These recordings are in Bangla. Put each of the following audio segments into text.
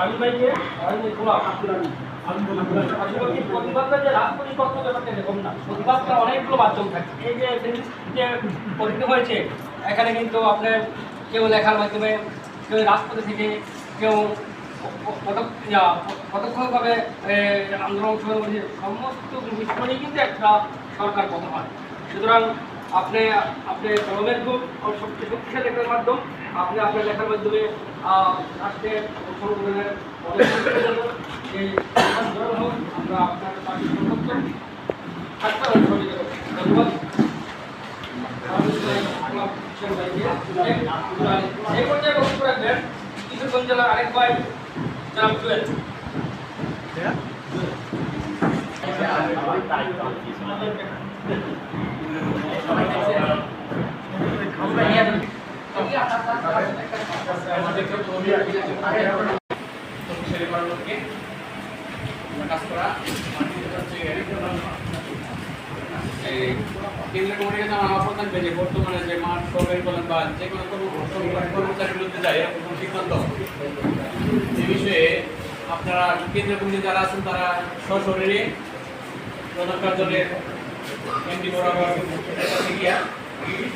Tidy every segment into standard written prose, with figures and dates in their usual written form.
আলম ভাইকে প্রতিবাদটা যে রাজনৈতিক তত্ত্ব ব্যাপারটা এরকম না, প্রতিবাদটা অনেকগুলো মাধ্যম থাকে। এই যে পরীক্ষা হয়েছে এখানে কিন্তু আপনার কেউ লেখার মাধ্যমে, কেউ রাজপথে থেকে, কেউ পরোক্ষভাবে আন্দোলন অংশগ্রহণ করেছে, সমস্ত মিশ্রণই কিন্তু একটা সরকার গঠন হয়। সুতরাং আপনি কলমের খুব সবচেয়ে শক্তিশালী লেখার মাধ্যম, আপনি আপনার লেখার মাধ্যমে রাষ্ট্রের সংগঠনের এই আমরা আপনার ধন্যবাদ। এই পর্যায়ে বক্তব্য রাখবেন কিশোরগঞ্জ জেলার আরেক ভাই জনাব জুয়েল। কেন্দ্রীয় কমিটির কাছে আমার আহ্বান থাকবে যে বর্তমানে যে মাঠ সরকারি বলেন বা যে কোনো কর্মচারীর বিরুদ্ধে যায় এরকম কোনো সিদ্ধান্ত যে বিষয়ে আপনারা কেন্দ্রীয় কমিটি যারা আছেন তারা সশরীরে প্রধান কার্যালয়ের এমডি বরাবর গিয়া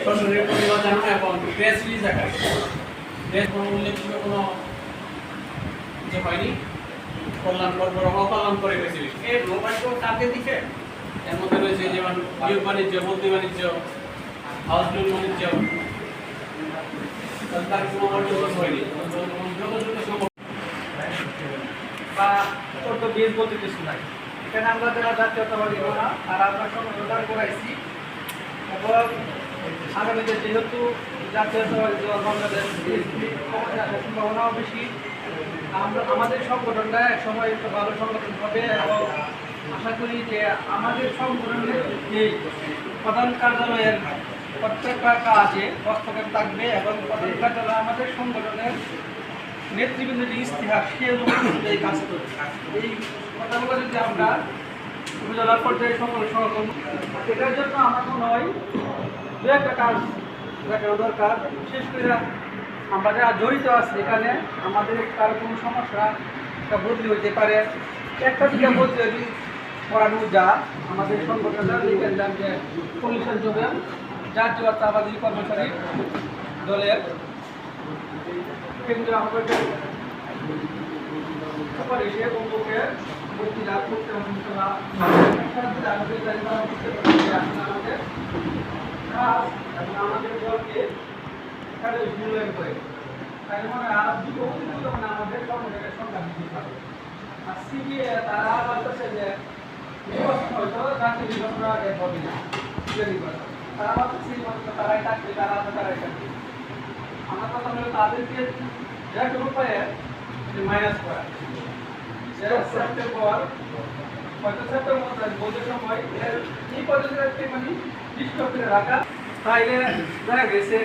সশরীরে প্রতিবাদ জানানো এবং প্রেস রিলিজ আকারে প্রেস কোনো উল্লেখিত কোনো যে হয়নি কল্যাণ করবো অকল্যাণ করে বেশি এই মোবাইল কাকে দিচ্ছে এর মধ্যে রয়েছে যেমন নিয়োগ বাণিজ্য, বদলি বাণিজ্য, হাউস লোন বাণিজ্য, তার কোনো অর্জন হয়নি বা ছোট বিএস বলতে কিছু নাই। এখানে আমরা যারা জাতীয়তাবাদী না তারা আমরা সংশোধন করাইছি এবং আগামীতে যেহেতু জাতীয়তাবাদী দল বাংলাদেশ সম্ভাবনাও বেশি, আমরা আমাদের সংগঠনটা এক সময় একটু ভালো সংগঠন হবে এবং আশা করি যে আমাদের সংগঠনের যে প্রধান কার্যালয়ের প্রত্যেকটা কাজে হস্তক্ষেপ থাকবে এবং প্রধান কার্যালয় আমাদের সংগঠনের নেতৃবৃন্দের যে ইতিহাস সে অনুযায়ী কাজ করবে। এই কথাগুলো যদি আমরা উপজেলা পর্যায়ে সংগঠন এটার জন্য আমার মনে হয় দু একটা কাজ দেখানো দরকার। বিশেষ করে আমরা যারা জড়িত আছি এখানে আমাদের কারো কোনো সমস্যা একটা বদলি হইতে পারে, একটা দিকে বদলি করানো যা আমাদের সংগঠনটা লিখেছিলাম যে কমিশন যোগে জাতীয়তাবাদী কর্মচারী দলের কেন্দ্রীয় আহ্বায়কের সুপারিশে বন্ধুকে বক্তৃতা করতে আমাদের দলকে এখানে মূল্যায়ন করে তাই মানে আমাদের সংগঠনের সংখ্যা বৃদ্ধি পাবে। আর সিবিএ তারা বলতেছে যে হয়তো চাকরি নিবন্ধন আগে হবে না, তারা বলতেছে তারাই চাকরি, তারাই চাকরি। আমার কথা হলো তাদেরকে একটা উপায়ে মাইনাস করা সেপ্টেম্বর হয়তো সেপ্টেম্বর বোঝার সময় এই পদ্ধতিটাকে মানে দৃষ্ট করে রাখা, তাইলে দেখা গেছে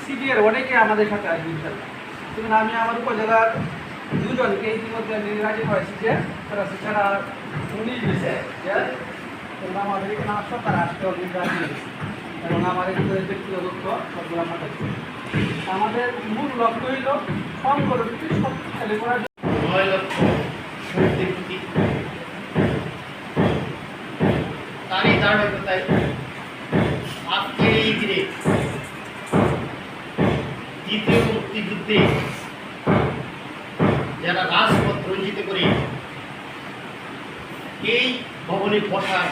সিবিএর অনেকে আমাদের সাথে আসবে ইনশাল্লাহ। কিন্তু আমি আমার উপজেলার দুজনকে ইতিমধ্যে রাজি হয়েছি যে তারা 19 দিয়েছে যে আমাদের এখানে আসো, তারা আসতে অনেক রাজি হয়েছে এবং আমাদের ব্যক্তিগত তথ্য সবগুলো আমরা দেখছি। আমাদের মূল লক্ষ্য হইল সংগঠনকে শক্তিশালী করার জন্য। 9 লক্ষ শহীদদের প্রতি তারই ধারাবাহিকতায় আজকের এই দিনে দ্বিতীয় মুক্তিযুদ্ধে যারা রাজপথ রঞ্জিত করে এই ভবনে বসার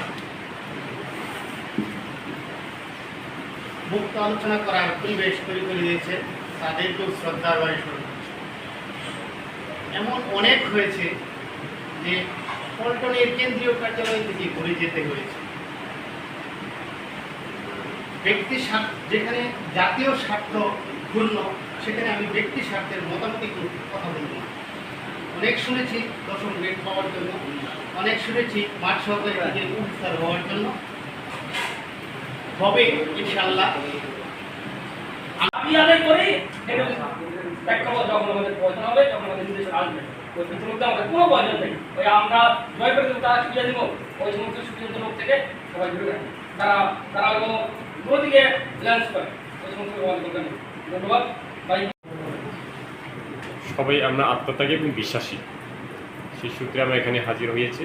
মুক্ত আলোচনা করার পরিবেশ তৈরি করে দিয়েছে, তাদেরকেও শ্রদ্ধার বাণী স্মরণ করছে। এমন অনেক হয়েছে যে পল্টনের কেন্দ্রীয় কার্যালয় থেকে ঘুরে যেতে হয়েছে। ব্যক্তি স্বার্থ যেখানে জাতীয় স্বার্থ ক্ষুণ্ণ সেখানে আমি ব্যক্তি স্বার্থের মতামত কথা বলব না। অনেক শুনেছি দশম গ্রেড পাওয়ার জন্য, অনেক শুনেছি মাঠ সহকারী থেকে অফিসার হওয়ার জন্য। হবে ইনশাআল্লাহ। আমি আদায় করি প্রেক্ষাপট যখন আমাদের প্রয়োজন হবে, যখন আমাদের নির্দেশন আসবে, ওই মধ্যে আমাদের কোনো প্রয়োজন নেই। ওই আমরা জয় করে দেবো, তারা সুবিধা দিব, ওই সমস্ত সুবিধা লোক থেকে সবাই ঘুরে রাখে, তারা কোনো দিকে ল্যান্স করে ওই সমস্ত ধন্যবাদ ভাই। সবাই আমরা আত্মত্যাগী এবং বিশ্বাসী, সেই সূত্রে আমরা এখানে হাজির হয়েছি।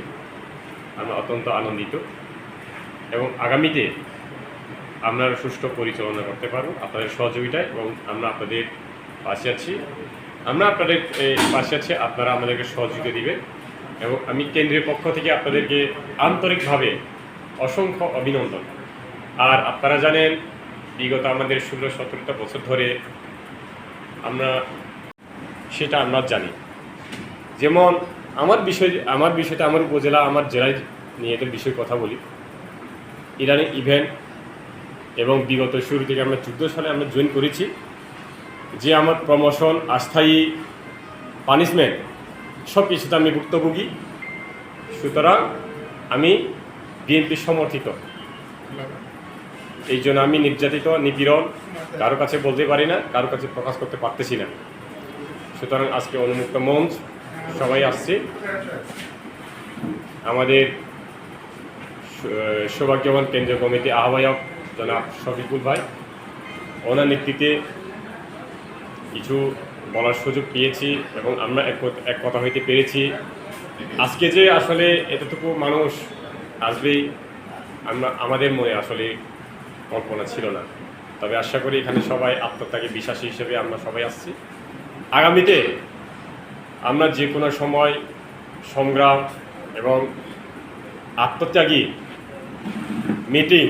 আমরা অত্যন্ত আনন্দিত এবং আগামীতে আমরা সুষ্ঠু পরিচালনা করতে পারবো আপনাদের সহযোগিতায়, এবং আমরা আপনাদের পাশে আছি। আপনারা আমাদেরকে সহযোগিতা দিবেন, এবং আমি কেন্দ্রের পক্ষ থেকে আপনাদেরকে আন্তরিকভাবে অসংখ্য অভিনন্দন। আর আপনারা জানেন বিগত আমাদের 16-17টা বছর ধরে আমরা জানি, যেমন আমার বিষয়টা আমার উপজেলা, আমার জেলায় নিয়ে এটার বিষয়ে কথা বলি। ইরানি ইভেন্ট এবং বিগত শুরু থেকে আমরা 14 সালে আমরা জয়েন করেছি, যে আমার প্রমোশন, অস্থায়ী পানিশমেন্ট সব কিছুতে আমি ভুক্তভোগী। সুতরাং আমি বিএনপি সমর্থিত, এই জন্য আমি নির্যাতিত, নিপীড়ন কারো কাছে বলতে পারি না, কারো কাছে প্রকাশ করতে পারতেছি না। সুতরাং আজকে উন্মুক্ত মঞ্চ সবাই আসছে। আমাদের সৌভাগ্যবান কেন্দ্রীয় কমিটি আহ্বায়ক জনাব শফিকুল ভাই, ওনার নেতৃত্বে কিছু বলার সুযোগ পেয়েছি এবং আমরা এক কথা হইতে পেরেছি। আজকে যে আসলে এতটুকু মানুষ আসবেই আমাদের মনে আসলে কল্পনা ছিল না, তবে আশা করি এখানে সবাই আত্মত্যাগী বিশ্বাসী হিসেবে আমরা সবাই আসছি। আগামীতে আমরা যে কোনো সময় সংগ্রাম এবং আত্মত্যাগী মিটিং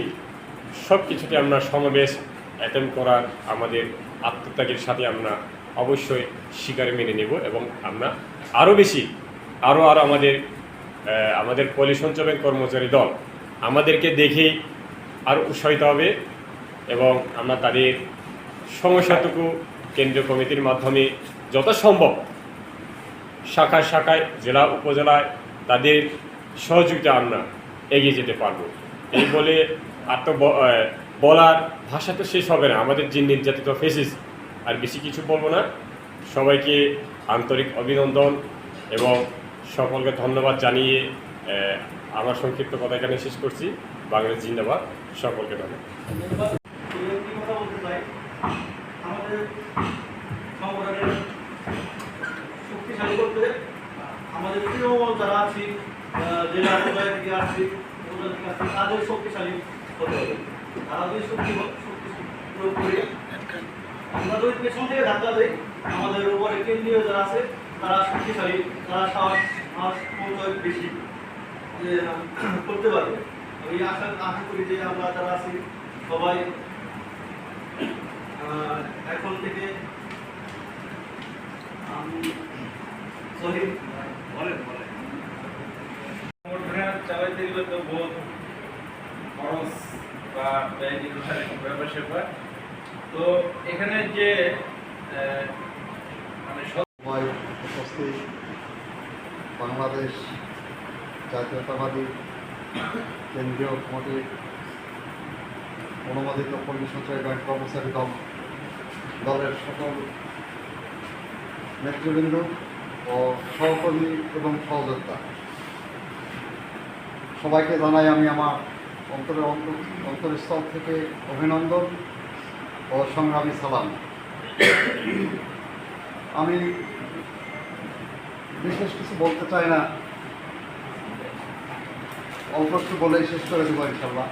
সব কিছুতে আমরা সমাবেশ অ্যাটেন্ড করার আমাদের আত্মত্যাগের সাথে আমরা অবশ্যই স্বীকার মেনে নেব, এবং আমরা আরও বেশি আরও আমাদের পল্লী সঞ্চালন কর্মচারী দল আমাদেরকে দেখেই আরও উৎসাহিত হবে, এবং আমরা তাদের সমস্যাটুকু কেন্দ্রীয় কমিটির মাধ্যমে যত সম্ভব শাখায় জেলা উপজেলায় তাদের সহযোগিতা আমরা এগিয়ে যেতে পারব। এই বলে বলার ভাষা তো শেষ হবে না, আমাদের যে নির্যাতিত ফেসিস, আর বেশি কিছু বলবো না। সবাইকে আন্তরিক অভিনন্দন এবং সকলকে ধন্যবাদ জানিয়ে আমার সংক্ষিপ্ত কথা এখানে শেষ করছি। বাংলাদেশ জিন্দাবাদ, সকলকে ধন্যবাদ। আমাদের সংগঠনের শক্তিশালী করতে আমাদের তৃণমূল যারা আছি, জেলা পর্যায়ে থেকে আসছি, তাদের শক্তিশালী হতে হবে। তারা যদি শক্তি প্রয়োগ করি, আমরা যদি পেছন থেকে ধাক্কা দিই, আমাদের উপরে কেন্দ্রীয় যারা আছে তারা শক্তিশালী, তারা সাহস বেশি যে করতে পারবে। আমি আশা করি যে আমরা যারা আছি সবাই এখন থেকে চালাইতে গেলে তো বহুত খরচ বা ব্যয় ব্যাপার স্যাপার। তো এখানে যে সবাই উপস্থিত বাংলাদেশ জাতীয়তাবাদী কেন্দ্রীয় কমিটির অনুমোদিত পল্লী সঞ্চয় ব্যাংক কর্মচারী দলের সকল নেতৃবৃন্দ ও সহকর্মী এবং সহযোদ্ধা সবাইকে জানাই আমি আমার অন্তরস্থল থেকে অভিনন্দন ও সংগ্রামী সালাম। আমি বিশেষ কিছু বলতে চাই না, অল্প একটু বলেই শেষ করে দেবো ইনশাল্লাহ।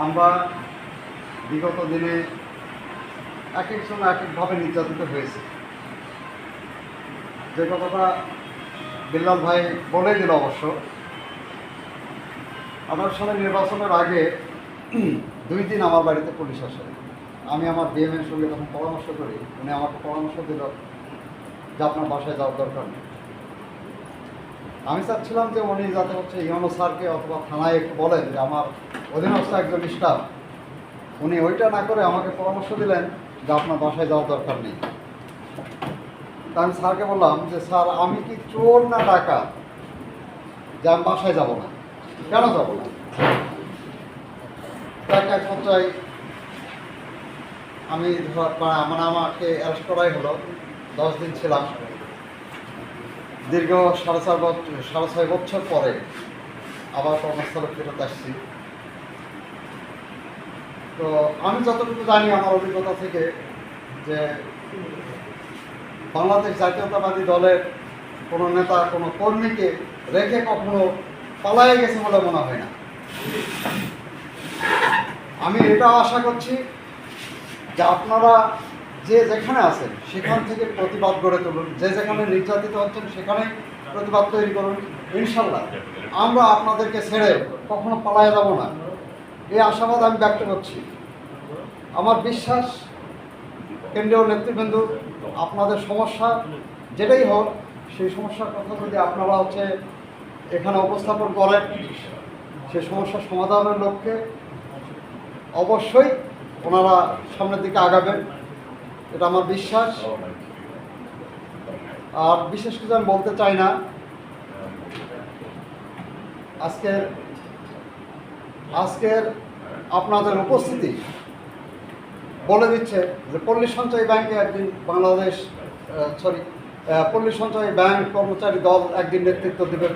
আমরা বিগত দিনে এক একজন এক একভাবে নির্যাতিত হয়েছে। যে কথাটা বিল্লাল ভাই বলে দিল, অবশ্য 18 সালের নির্বাচনের আগে 2 দিন আমার বাড়িতে পুলিশ আসে। আমি আমার বিএমের সঙ্গে তখন পরামর্শ করি, উনি আমাকে পরামর্শ দিল যে আপনার বাসায় যাওয়ার দরকার নেই। আমি চাচ্ছিলাম যে উনি যাতে হচ্ছে ইউনো স্যারকে অথবা থানায় একটু বলেন যে আমার অধীনস্থ একজন স্টাফ, উনি ওইটা না করে আমাকে পরামর্শ দিলেন যে আপনার বাসায় যাওয়ার দরকার নেই। তা আমি স্যারকে বললাম যে স্যার আমি কি চোর না ডাকাত যে আমি বাসায় যাব না, কেন যাব না? তাকে এক পর্যায়ে আমি মানে আমাকে অ্যারেস্ট করাই হলো। 10 দিন ছিলাম। দীর্ঘ 6.5 বছর পরে আবার কর্মস্থলে ফেরত আসছি। তো আমি যতটুকু জানি আমার অভিজ্ঞতা থেকে, যে বাংলাদেশ জাতীয়তাবাদী দলের কোনো নেতা কোনো কর্মীকে রেখে কখনো পালায়ে গেছে বলে মনে হয় না। আমি এটাও আশা করছি যে আপনারা যে যেখানে আছেন সেখান থেকে প্রতিবাদ গড়ে তুলুন, যে যেখানে নির্যাতিত হচ্ছেন সেখানেই প্রতিবাদ তৈরি করুন। ইনশাল্লাহ আমরা আপনাদেরকে ছেড়ে কখনো পালায়ে যাব না, এই আশাবাদ আমি ব্যক্ত করছি। আমার বিশ্বাস কেন্দ্রীয় নেতৃবৃন্দ আপনাদের সমস্যা যেটাই হোক সেই সমস্যার কথা যদি আপনারা এখানে উপস্থাপন করেন, সেই সমস্যার সমাধানের লক্ষ্যে অবশ্যই ওনারা সামনের দিকে আগাবেন, এটা আমার বিশ্বাস। আর বিশেষ কিছু আমি বলতে চাই না। আজকের আপনাদের উপস্থিতি বলে দিচ্ছে যে পল্লী সঞ্চয় ব্যাংকে একদিন পল্লী সঞ্চয় ব্যাংক কর্মচারী দল একদিন নেতৃত্ব দেবে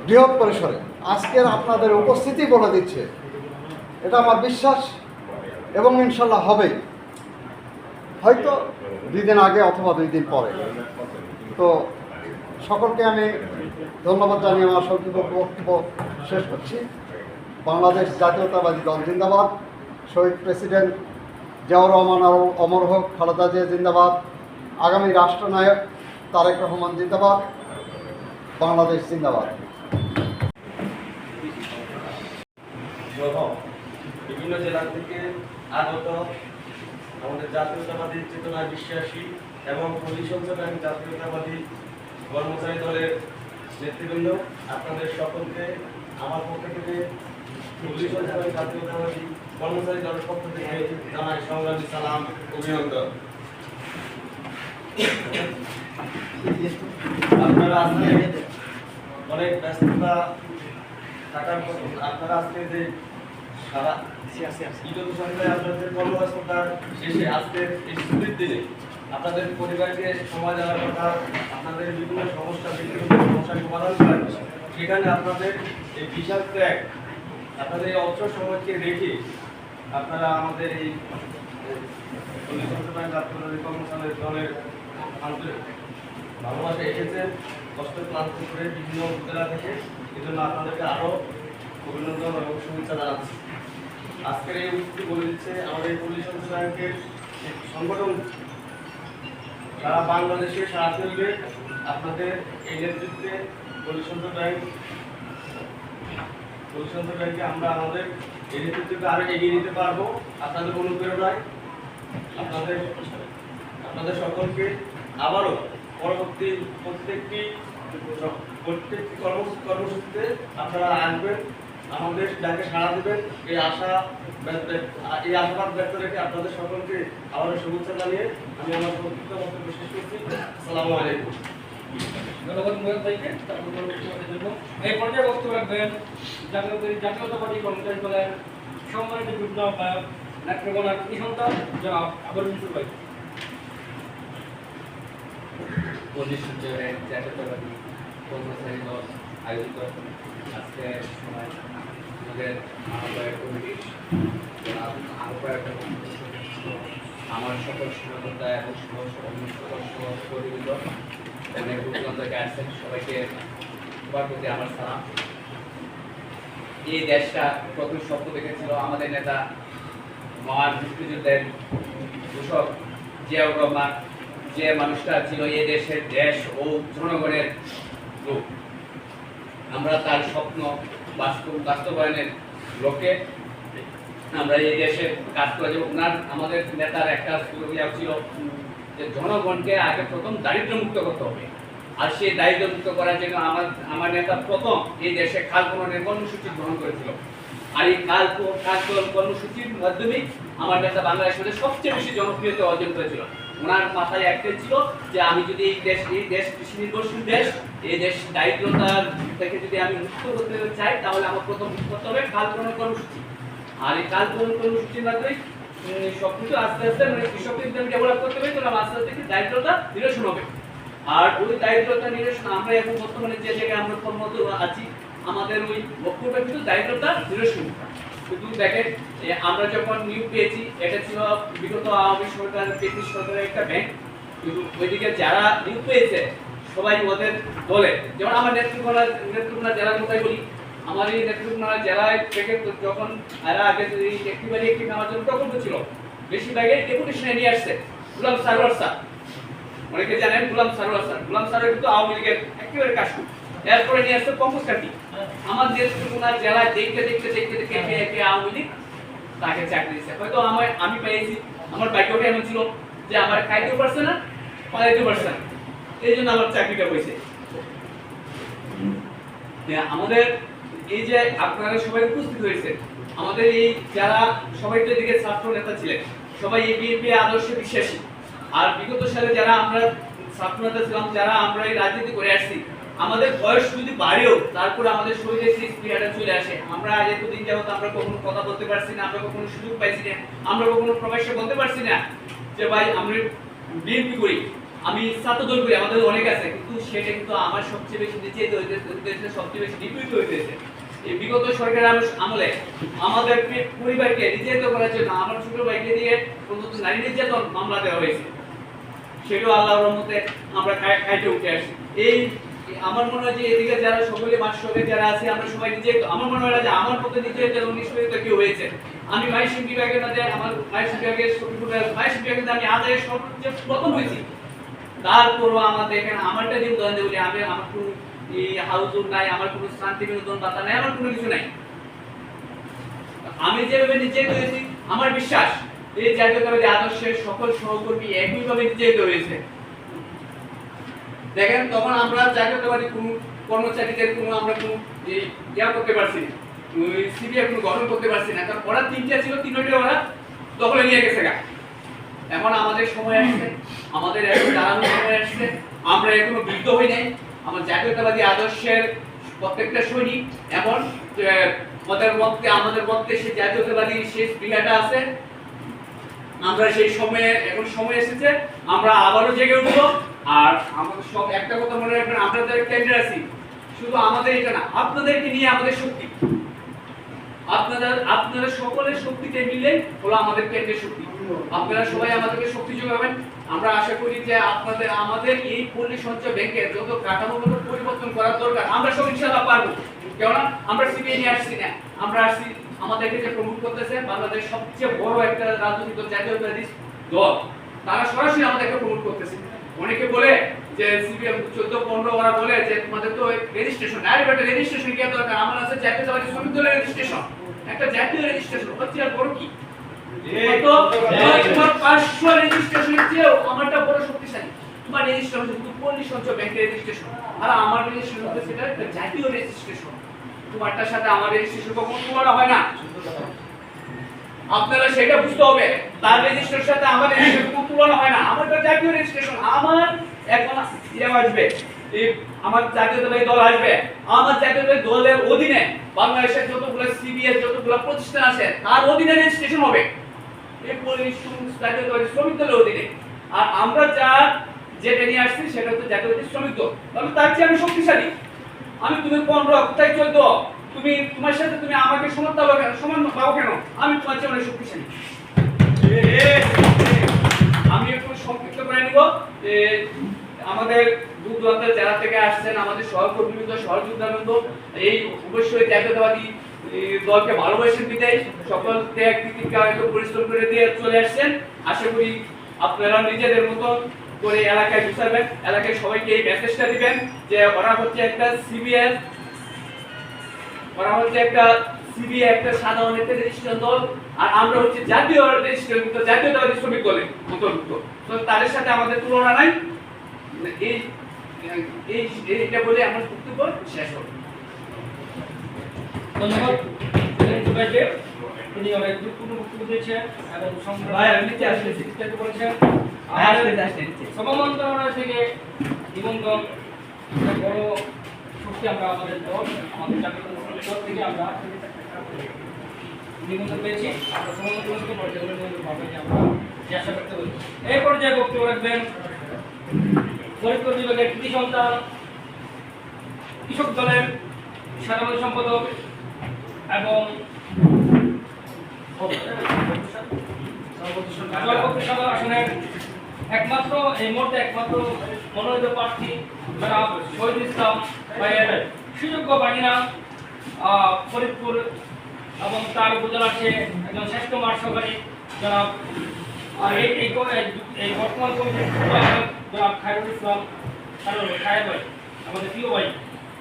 বৃহৎ পরিসরে। আজকের আপনাদের উপস্থিতি বলে দিচ্ছে, এটা আমার বিশ্বাস এবং ইনশাল্লাহ হবেই, হয়তো 2 দিন আগে অথবা 2 দিন পরে। তো সকলকে আমি ধন্যবাদ জানিয়ে আমার সংক্ষিপ্ত বক্তব্য শেষ করছি। বাংলাদেশ জাতীয়তাবাদী দল জিন্দাবাদ, শহীদ প্রেসিডেন্ট জিয়াউর রহমান অমর হোক, খালেদা জিয়া জিন্দাবাদ, আগামী রাষ্ট্রনায়ক তারেক রহমান জিন্দাবাদ, বাংলাদেশ জিন্দাবাদ। সহ বিভিন্ন জেলা থেকে আগত আমাদের জাতীয়তাবাদী চেতনায় বিশ্বাসী এবং পল্লী সঞ্চয় ব্যাংক জাতীয়তাবাদী কর্মচারী দলের নেতৃবৃন্দ, আপনাদের সকলকে আমার পক্ষ থেকে পল্লী সঞ্চয় ব্যাংক জাতীয়তাবাদী কর্মচারী দলের পক্ষ থেকে জানাই সংগ্রামী সালাম, অভিনন্দন। আপনারা আজকে অনেক ব্যস্ততা থাকার পর আপনারা আজকে যে সারা বিগত সপ্তাহে আপনাদের কর্মব্যস্ততার শেষে আজকের এই ছুটির দিনে আপনাদের পরিবারকে সময় দেওয়ার কথা, আপনাদের বিভিন্ন সমস্যার সমাধান করার সেখানে আপনাদের এই বিশাল ত্যাগ, আপনাদের এই অবসর সময়কে রেখে আপনারা আমাদের এই কর্মচারী দলের ভালোবাসা এসেছেন, কষ্ট ক্লান্ত করে বিভিন্ন জেলা থেকে। এই জন্য আপনাদেরকে আরও অভিনন্দন এবং শুভেচ্ছা জানাচ্ছি। আজকের এই উক্তি বলে দিচ্ছে আমাদের পল্লী সঞ্চয় ব্যাংকের সংগঠন সারা বাংলাদেশে সারা ফেলবে আপনাদের এই নেতৃত্বে। পল্লী সঞ্চয় ব্যাংকে আমরা আমাদের এই নেতৃত্বকে আরও এগিয়ে নিতে পারবো আপনাদের অনুপ্রেরণায়। আপনাদের সকলকে আবারও পরবর্তী প্রত্যেকটি কর্মসূচিতে আপনারা আসবেন, আমাদের ডাকে সাড়া দেবেন, এই আশাবাদ ব্যক্ত রেখে আপনাদের সকলকে আবারও শুভেচ্ছা জানিয়ে আমি আমার সংক্ষিপ্ত বক্তব্য শেষ করছি। আসসালামু আলাইকুম। ধন্যবাদ মুরাদ ভাইকে তার বক্তব্যের জন্য। এই পর্যায়ে বক্তব্য রাখবেন জাতীয়তাবাদী কর্মচারী দলের সম্মানিত যুগ্ম আহ্বায়ক নেত্রকোনার সন্তান জনাব আবুল মনসুর ভাই। পল্লী সঞ্চয় ব্যাংক জাতীয়তাবাদী কর্মচারী দল আয়োজিত আজকে সময় আমাদের আহ্বায়ক কমিটির আহ্বায়ক আমার সকল সহযোগিতা এবং সহযোগিত অনেক দূরদূরান্ত থেকে আসছেন, সবাইকে সবার প্রতি আমার সালাম। এই দেশটা প্রথম স্বপ্ন দেখেছিল আমাদের নেতা মহান মুক্তিযুদ্ধের ঘোষক জিয়াউর রহমান, যে মানুষটা ছিল এই দেশের দেশ ও জনগণের লোক। আমরা তার স্বপ্ন বাস্তবায়নের লক্ষ্যে আমরা এই দেশে কাজ করে যাব। আমাদের নেতার একটা ছিল যে জনগণকে আগে প্রথম দারিদ্র্যমুক্ত করতে হবে, আর সেই দারিদ্র্যমুক্ত করার জন্য আমার নেতা প্রথম এই দেশে খাল খননের কর্মসূচি গ্রহণ করেছিল। আর এই খাল কর্মসূচির মাধ্যমে আমার নেতা বাংলাদেশের সবচেয়ে বেশি জনপ্রিয়তা অর্জন করেছিল। ওনার মাথায় একটাই ছিল যে আমি যদি এই দেশ কৃষি নির্ভরশীল দেশ, এই দেশ দারিদ্রতার থেকে যদি আমি মুক্ত করতে চাই তাহলে আমার প্রথম করতে হবে খাল খনন কর্মসূচি। আর এই খাল খনন কর্মসূচির মাধ্যমে সবকিছু আস্তে আস্তে কৃষককে যদি আমি ডেভেলপ করতে পারি তাহলে আস্তে আস্তে দারিদ্রতা নিরসন হবে। আর ওই দারিদ্রতা নিরসন আমরা এখন বর্তমানে যে জায়গায় আমরা কর্মরত আছি, আমাদের ওই লক্ষ্যটা কিন্তু দারিদ্রতা নিরসন। কিন্তু দেখেন আমরা যখন নিয়োগ পেয়েছি, এটা ছিল বিগত আওয়ামী সরকার ব্রিটিশ সরকারের একটা ব্যাংক। কিন্তু ওইদিকে যারা নিয়োগ পেয়েছে সবাই ওদের বলে, যেমন আমার নেত্রকোনা জেলার কথাই বলি, আমার এই নেত্রকোনা জেলায় থেকে যখন এরা আগে একটিবারই একটি নামার জন্য প্রকল্প ছিল, বেশিরভাগই ডেপুটেশনে নিয়ে আসছে গোলাম সারোয়ার স্যার, অনেকে জানেন গোলাম সারোয়ার স্যার, গোলাম সারোয়ার কিন্তু আওয়ামী লীগের একেবারে কাজ। এরপরে নিয়ে আসছে পঙ্কজ কাটি, আমার নেত্রকোনা জেলায় দেখতে একে আওয়ামী লীগ তাকে চাকরি দিচ্ছে। হয়তো আমি পেয়েছি, আমার ভাগ্যটা এমন ছিল যে আমার খাইতেও পারছে না, পালাইতেও পারছে না, এই জন্য আমার চাকরিটা হয়েছে। আমাদের এই যে আপনারা সবাই উপস্থিত হয়েছে, আমাদের এই যারা সবাই তো এদিকে ছাত্র নেতা ছিলেন, সবাই এই বিএনপি আদর্শে বিশ্বাসী। আর বিগত সালে যারা আমরা ছাত্র নেতা ছিলাম, যারা আমরা এই রাজনীতি করে আসছি, আমাদের বয়স যদি বাড়েও তারপর আমাদের শরীরে সেই স্পৃহাটা চলে আসে। আমরা আজ এতদিন যাবত আমরা কখনো কথা বলতে পারছি না, আমরা কখনো সুযোগ পাইছি না, আমরা কখনো প্রকাশ্যে বলতে পারছি না যে ভাই আমরা বিএনপি করি, আমি ছাত্র দল করি, আমাদের অনেক আছে, কিন্তু সেটা কিন্তু আমার সবচেয়ে বেশি নিচে হইতেছে, সবচেয়ে বেশি নিপীড়িত হইতেছে। এই বিগত সরকারের আমলে আমাদের পরিবারকে নির্যাতিত করার জন্য আমার ছোট ভাইকে দিয়ে পর্যন্ত নারী নির্যাতন মামলা দেওয়া হয়েছে, সেটাও আল্লাহর রহমতে আমরা খাইতে উঠে আসি। এই আমার মনে হয় যে এদিকে যারা সকলে মাসে যারা আছে আমরা সবাই নির্যাতিত, আমার মনে হয় যে আমার মতো নির্যাতিত এবং নিষ্পেষিত কেউ হয়েছে। আমি মাইসিং বিভাগের মধ্যে আমার মাইসিং বিভাগের মাইসিং বিভাগের মধ্যে আমি আদায়ের সর্বোচ্চ প্রথম হয়েছি, তারপরও আমাদের এখানে আমারটা দিয়ে উদাহরণ দেবো, আমি আমার কোনো হাউজুর নাই, আমার কোনো শান্তি বিনোদন পাতা নাই, আমার কোনো কিছু নাই। আমি যেভাবে নির্যাতিত হয়েছি, আমার বিশ্বাস এই জাতীয়তাবাদী আদর্শের সকল সহকর্মী একইভাবে নির্যাতিত হয়েছে। দেখেন তখন আমরা জাতীয়তাবাদী কোনো কর্মচারীদের কোনো আমরা কোনো ইয়া করতে পারছি না, সিবিআই কোনো গঠন করতে পারছি না, কারণ ওরা তিনটা ছিল, তিনটা ওরা দখলে নিয়ে গেছে গা। এখন আমাদের সময় আসছে, আমাদের এখন দাঁড়ানোর সময় আসছে, আমরা এখনো বৃদ্ধ হই নাই। আমার জাতীয়তাবাদী আদর্শের প্রত্যেকটা সৈনিক এমন আমাদের মধ্যে সেই জাতীয়তাবাদী সেই স্পৃহাটা আছে, আমরা সেই সময়ে এখন সময় এসেছে আমরা আবারও জেগে উঠবো। আর আমাদের সব একটা কথা মনে রাখবেন, আমরা যারা কেন্দ্রে আছি, শুধু আমাদের এটা না, আপনাদেরকে নিয়ে আমাদের শক্তি, আপনারা সকলের শক্তিতে মিলে হলো আমাদের কেন্দ্রের শক্তি। আপনারা সবাই আমাদেরকে শক্তি যোগাবেন। আমরা আশা করি যে আমাদের এই পল্লী সঞ্চয় ব্যাংকের যত কাঠামোগত পরিবর্তন করার দরকার আমরা সব ইনশাআল্লাহ পারবো। কেননা আমরা সিবিআই নিয়ে আসছি না, আমরা আসছি আমাদেরকে যে প্রমোট করতেছে বাংলাদেশ সবচেয়ে বড় একটা রাজনৈতিক জাতীয়তাবাদী দল, তারা সরাসরি আমাদেরকে প্রমোট করতেছে। অনেকে বলে যে সিবিএম 14-15 ওরা বলে যে তোমাদের তো রেজিস্ট্রেশন নাই, বাট রেজিস্ট্রেশন কি দরকার? আমার আছে জাতীয়তাবাদী শ্রমিক দলের রেজিস্ট্রেশন, একটা জাতীয় রেজিস্ট্রেশন হচ্ছে আর বড় কি? তোমার 500 রেজিস্ট্রেশনের চেয়েও আমারটা বড় শক্তিশালী। তোমার রেজিস্ট্রেশন শুধু পল্লী সঞ্চয় ব্যাংকের রেজিস্ট্রেশন, আর আমার রেজিস্ট্রেশন হচ্ছে সেটা একটা জাতীয় রেজিস্ট্রেশন। তোমারটার সাথে আমার রেজিস্ট্রেশন কখনো তুলনা হয় না, আপনারা সেটা বুঝতে হবে। তার রেজিস্ট্রেশনের সাথে আমার রেজিস্ট্রেশন কোনো তুলনা হয় না, আমারটা জাতীয় রেজিস্ট্রেশন। আমার এখন আসবে আমার জাতীয়তাবাদী দল আসবে, আমার জাতীয়তাবাদী দলের অধীনে বাংলাদেশের যতগুলো সিবিএস যতগুলো প্রতিষ্ঠান আছে তার অধীনে রেজিস্ট্রেশন হবে, এই জাতীয়তাবাদী শ্রমিক দলের অধীনে। আর আমরা যেটা নিয়ে আসছি সেটা হচ্ছে জাতীয়তাবাদী শ্রমিক দল, তাহলে তার চেয়ে আমি শক্তিশালী। তুমি 15 কোথায় 14, তুমি তোমার সাথে তুমি আমাকে সমান পাবো কেন? আমি তোমার চেয়ে অনেক শক্তিশালী। আমি একটু সংক্ষিপ্ত করে নিব। আমাদের দূর দূরান্তের জেলা থেকে আসছেন আমাদের সহকর্মীবৃন্দ, সহযোদ্ধাবৃন্দ, এই অবশ্যই জাতীয়তাবাদী দলকে ভালোবাসেন বিদায় সকল ত্যাগ তিতিক্ষা পরিশ্রম করে দিয়ে চলে আসছেন। আশা করি আপনারা নিজেদের মতো করে এলাকায় গুছাবেন, এলাকায় সবাইকে এই মেসেজটা দিবেন যে ওরা হচ্ছে একটা সিবিএস, ওরা হচ্ছে একটা সিবিএ একটা সাধারণ একটা রেজিস্ট্রেশন দল, আর আমরা হচ্ছে জাতীয় রেজিস্ট্রেশন জাতীয়তাবাদী শ্রমিক দলের অন্তর্ভুক্ত। তো তাদের সাথে আমাদের তুলনা নাই। এইটা বলে আমার বক্তব্য শেষ হবে। ধন্যবাদ তিনি অনেক গুরুত্বপূর্ণ বক্তব্য দিয়েছেন এবং বিস্তারিত করেছেন। সভা মন্ত্রণালয় থেকে নিবন্ধন বড় শক্তি আমরা আমাদের দল আমাদের জাতীয় দল থেকে আমরা নিবন্ধন পেয়েছি। আমরা সভা মন্ত্রণালয় থেকে পর্যায়ক্রমে আমরা যে আশা করতে পারি। এই পর্যায়ে বক্তব্য রাখবেন ফরিদপুর বিভাগের কৃতি সন্তান কৃষক দলের সাধারণ সম্পাদক এবং আসনের একমাত্র এই মুহূর্তে একমাত্র মনোনীত প্রার্থী জনাব শহীদ ইসলাম ভাইয়ের সুযোগ্য বাগিনা ফরিদপুর এবং তার উপজেলার সে একজন শ্রেষ্ঠ মাঠ সহকারী জনাব এই বর্তমান কমিটির জনাব খায়রুল ইসলাম খায়ের ভাই আমাদের প্রিয় ভাই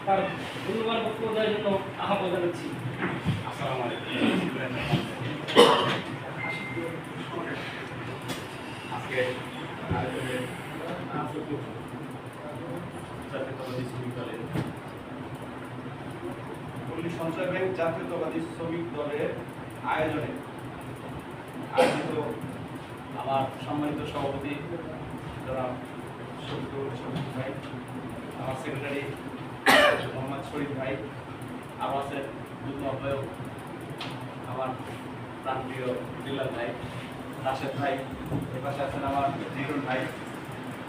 তার মূল্যবান বক্তব্য দেওয়ার জন্য আহ্বান জানাচ্ছি। আসসালামু আলাইকুম। আজকে আয়োজনের জাতীয়তাবাদী শ্রমিক দলের পল্লী সঞ্চয় ব্যাংক জাতীয়তাবাদী শ্রমিক দলের আয়োজনে আয়োজিত আমার সম্মানিত সভাপতি জনাব শফিকুল ভাই, আমার সেক্রেটারি মোহাম্মদ শরীফ ভাই, আরও আছেন যুগ্ম আহ্বায়ক আমার প্রাণপ্রিয় দিল্লাল ভাই, রাশেদ ভাই, এর পাশে আছেন আমার জিরুল ভাই,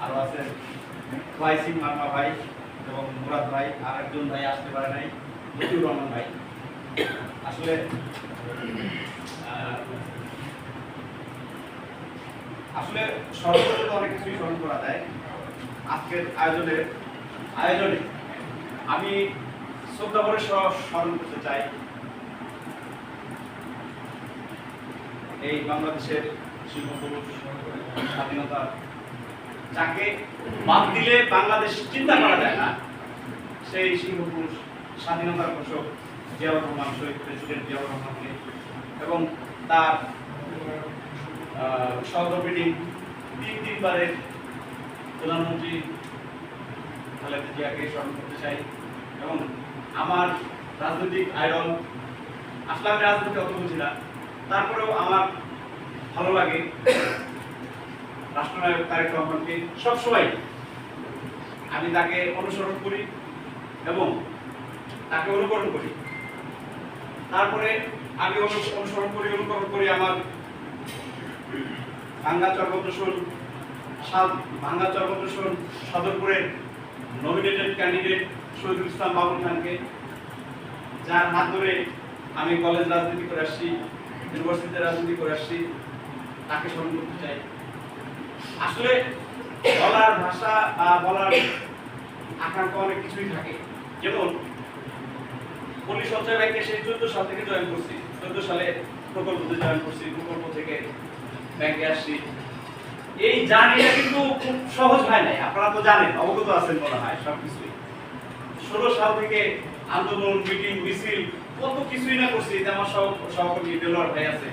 আরও আছেন ওয়াইসিং মার্মা ভাই এবং মুরাদ ভাই, আর একজন ভাই আসতে পারে নাই, মতিউর রহমান ভাই। আসলে আসলে সর্বপ্রথম অনেক কিছুই স্মরণ করা যায়। আজকের আয়োজনে আমি শ্রদ্ধা করে স্মরণ করতে চাই এই বাংলাদেশের শিল্পপুরুষ, স্বাধীনতা যাকে বাদ দিলে বাংলাদেশ চিন্তা করা যায় না, সেই শিল্পপুরুষ, স্বাধীনতার ঘোষক জিয়াউর রহমান, শহীদ প্রেসিডেন্ট জিয়াউর রহমানকে এবং তার সহকর্মী তিনবারের প্রধানমন্ত্রী খালেদা জিয়াকে স্মরণ করতে চাই এবং আমার রাজনৈতিক আইডল, আসলে আমি রাজনীতি অত বুঝি না, তারপরেও আমার ভালো লাগে রাষ্ট্রনায়ক তারেক রহমানকে। সবসময় আমি তাকে অনুসরণ করি এবং তাকে অনুকরণ করি। তারপরে আমি অনুকরণ করি আমার ভাঙ্গা চরবদ্রসন সদরপুরের নমিনেটেড ক্যান্ডিডেট শহীদুল ইসলাম বাবুল খানকে, যার হাত ধরে আমি কলেজ রাজনীতি করে আসছি, ইউনিভার্সিটিতে রাজনীতি করে আসছি, তাকে স্মরণ করতে চাই। আসলে বলার ভাষা বা বলার আকাঙ্ক্ষা অনেক কিছুই থাকে। যেমন পল্লী সঞ্চয় ব্যাংকে সেই 14 সাল থেকে জয়েন করছি, 14 সালে প্রকল্পতে জয়েন করছি, প্রকল্প থেকে ব্যাংকে আসছি। এই জার্নিটা কিন্তু খুব সহজ হয় নাই, আপনারা তো জানেন, অবগত আছেন মনে হয় সবকিছুই। 16 সাল থেকে আন্দোলন, মিটিং, মিছিল, কত কিছুই না করছি। আমার সহকর্মী দেলোয়ার ভাই আছে,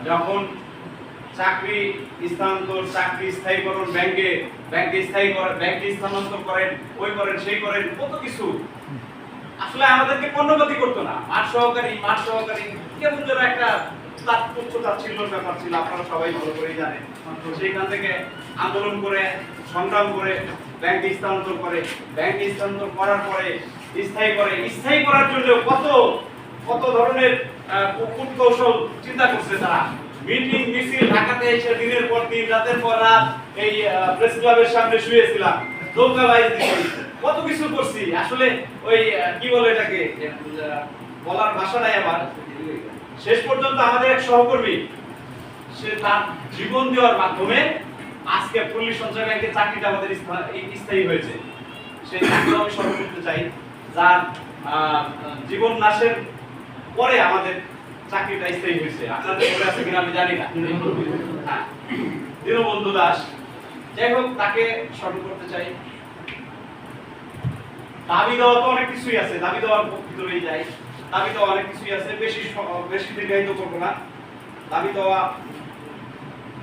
যখন চাকরি স্থানান্তর, চাকরি স্থায়ীকরণ, ব্যাংকে স্থানান্তর করেন, ওই করেন, সেই করেন, কত কিছু। আসলে আমাদেরকে পণ্যবাদী করতো না, মাঠ সহকারী কেমন যেন একটা তাচ্ছিল্যর ব্যাপার ছিল, আপনারা সবাই ভালো করেই জানেন। সেইখান থেকে আন্দোলন করে, সংগ্রাম করে ব্যাংকে স্থানান্তর করার পরে স্থায়ী করার জন্য কত ধরনের কৌশল চিন্তা করছে তারা। মিটিং, মিছিল, ঢাকাতে এসে দিনের পর দিন, রাতের পর রাত এই প্রেস ক্লাবের সামনে শুয়েছিলাম, দৌড়াবাজি দিয়েছি, কত কিছু করছি। আসলে ওই কি বলে এটাকে, বলার ভাষা নাই আমার। শেষ পর্যন্ত আমাদের এক সহকর্মী, সে তার জীবন দেওয়ার মাধ্যমে আজকে পল্লী সঞ্চয় ব্যাংকের চাকরিটা আমাদের স্থায়ী হয়েছে। সেই চাকরি আমি স্মরণ করতে চাই, যার জীবন নাশের পরে আমাদের চাকরিটা স্থায়ী হয়েছে। আপনাদের মনে আছে কিনা আমি জানি না, দীনবন্ধু দাস। যাই হোক, তাকে স্মরণ করতে চাই। দাবি দেওয়া তো অনেক কিছুই আছে, দাবি দেওয়ার ভিতরেই যাই। দাবি দেওয়া অনেক কিছুই আছে, বেশি দীর্ঘায়িত করবো না। দাবি দেওয়া,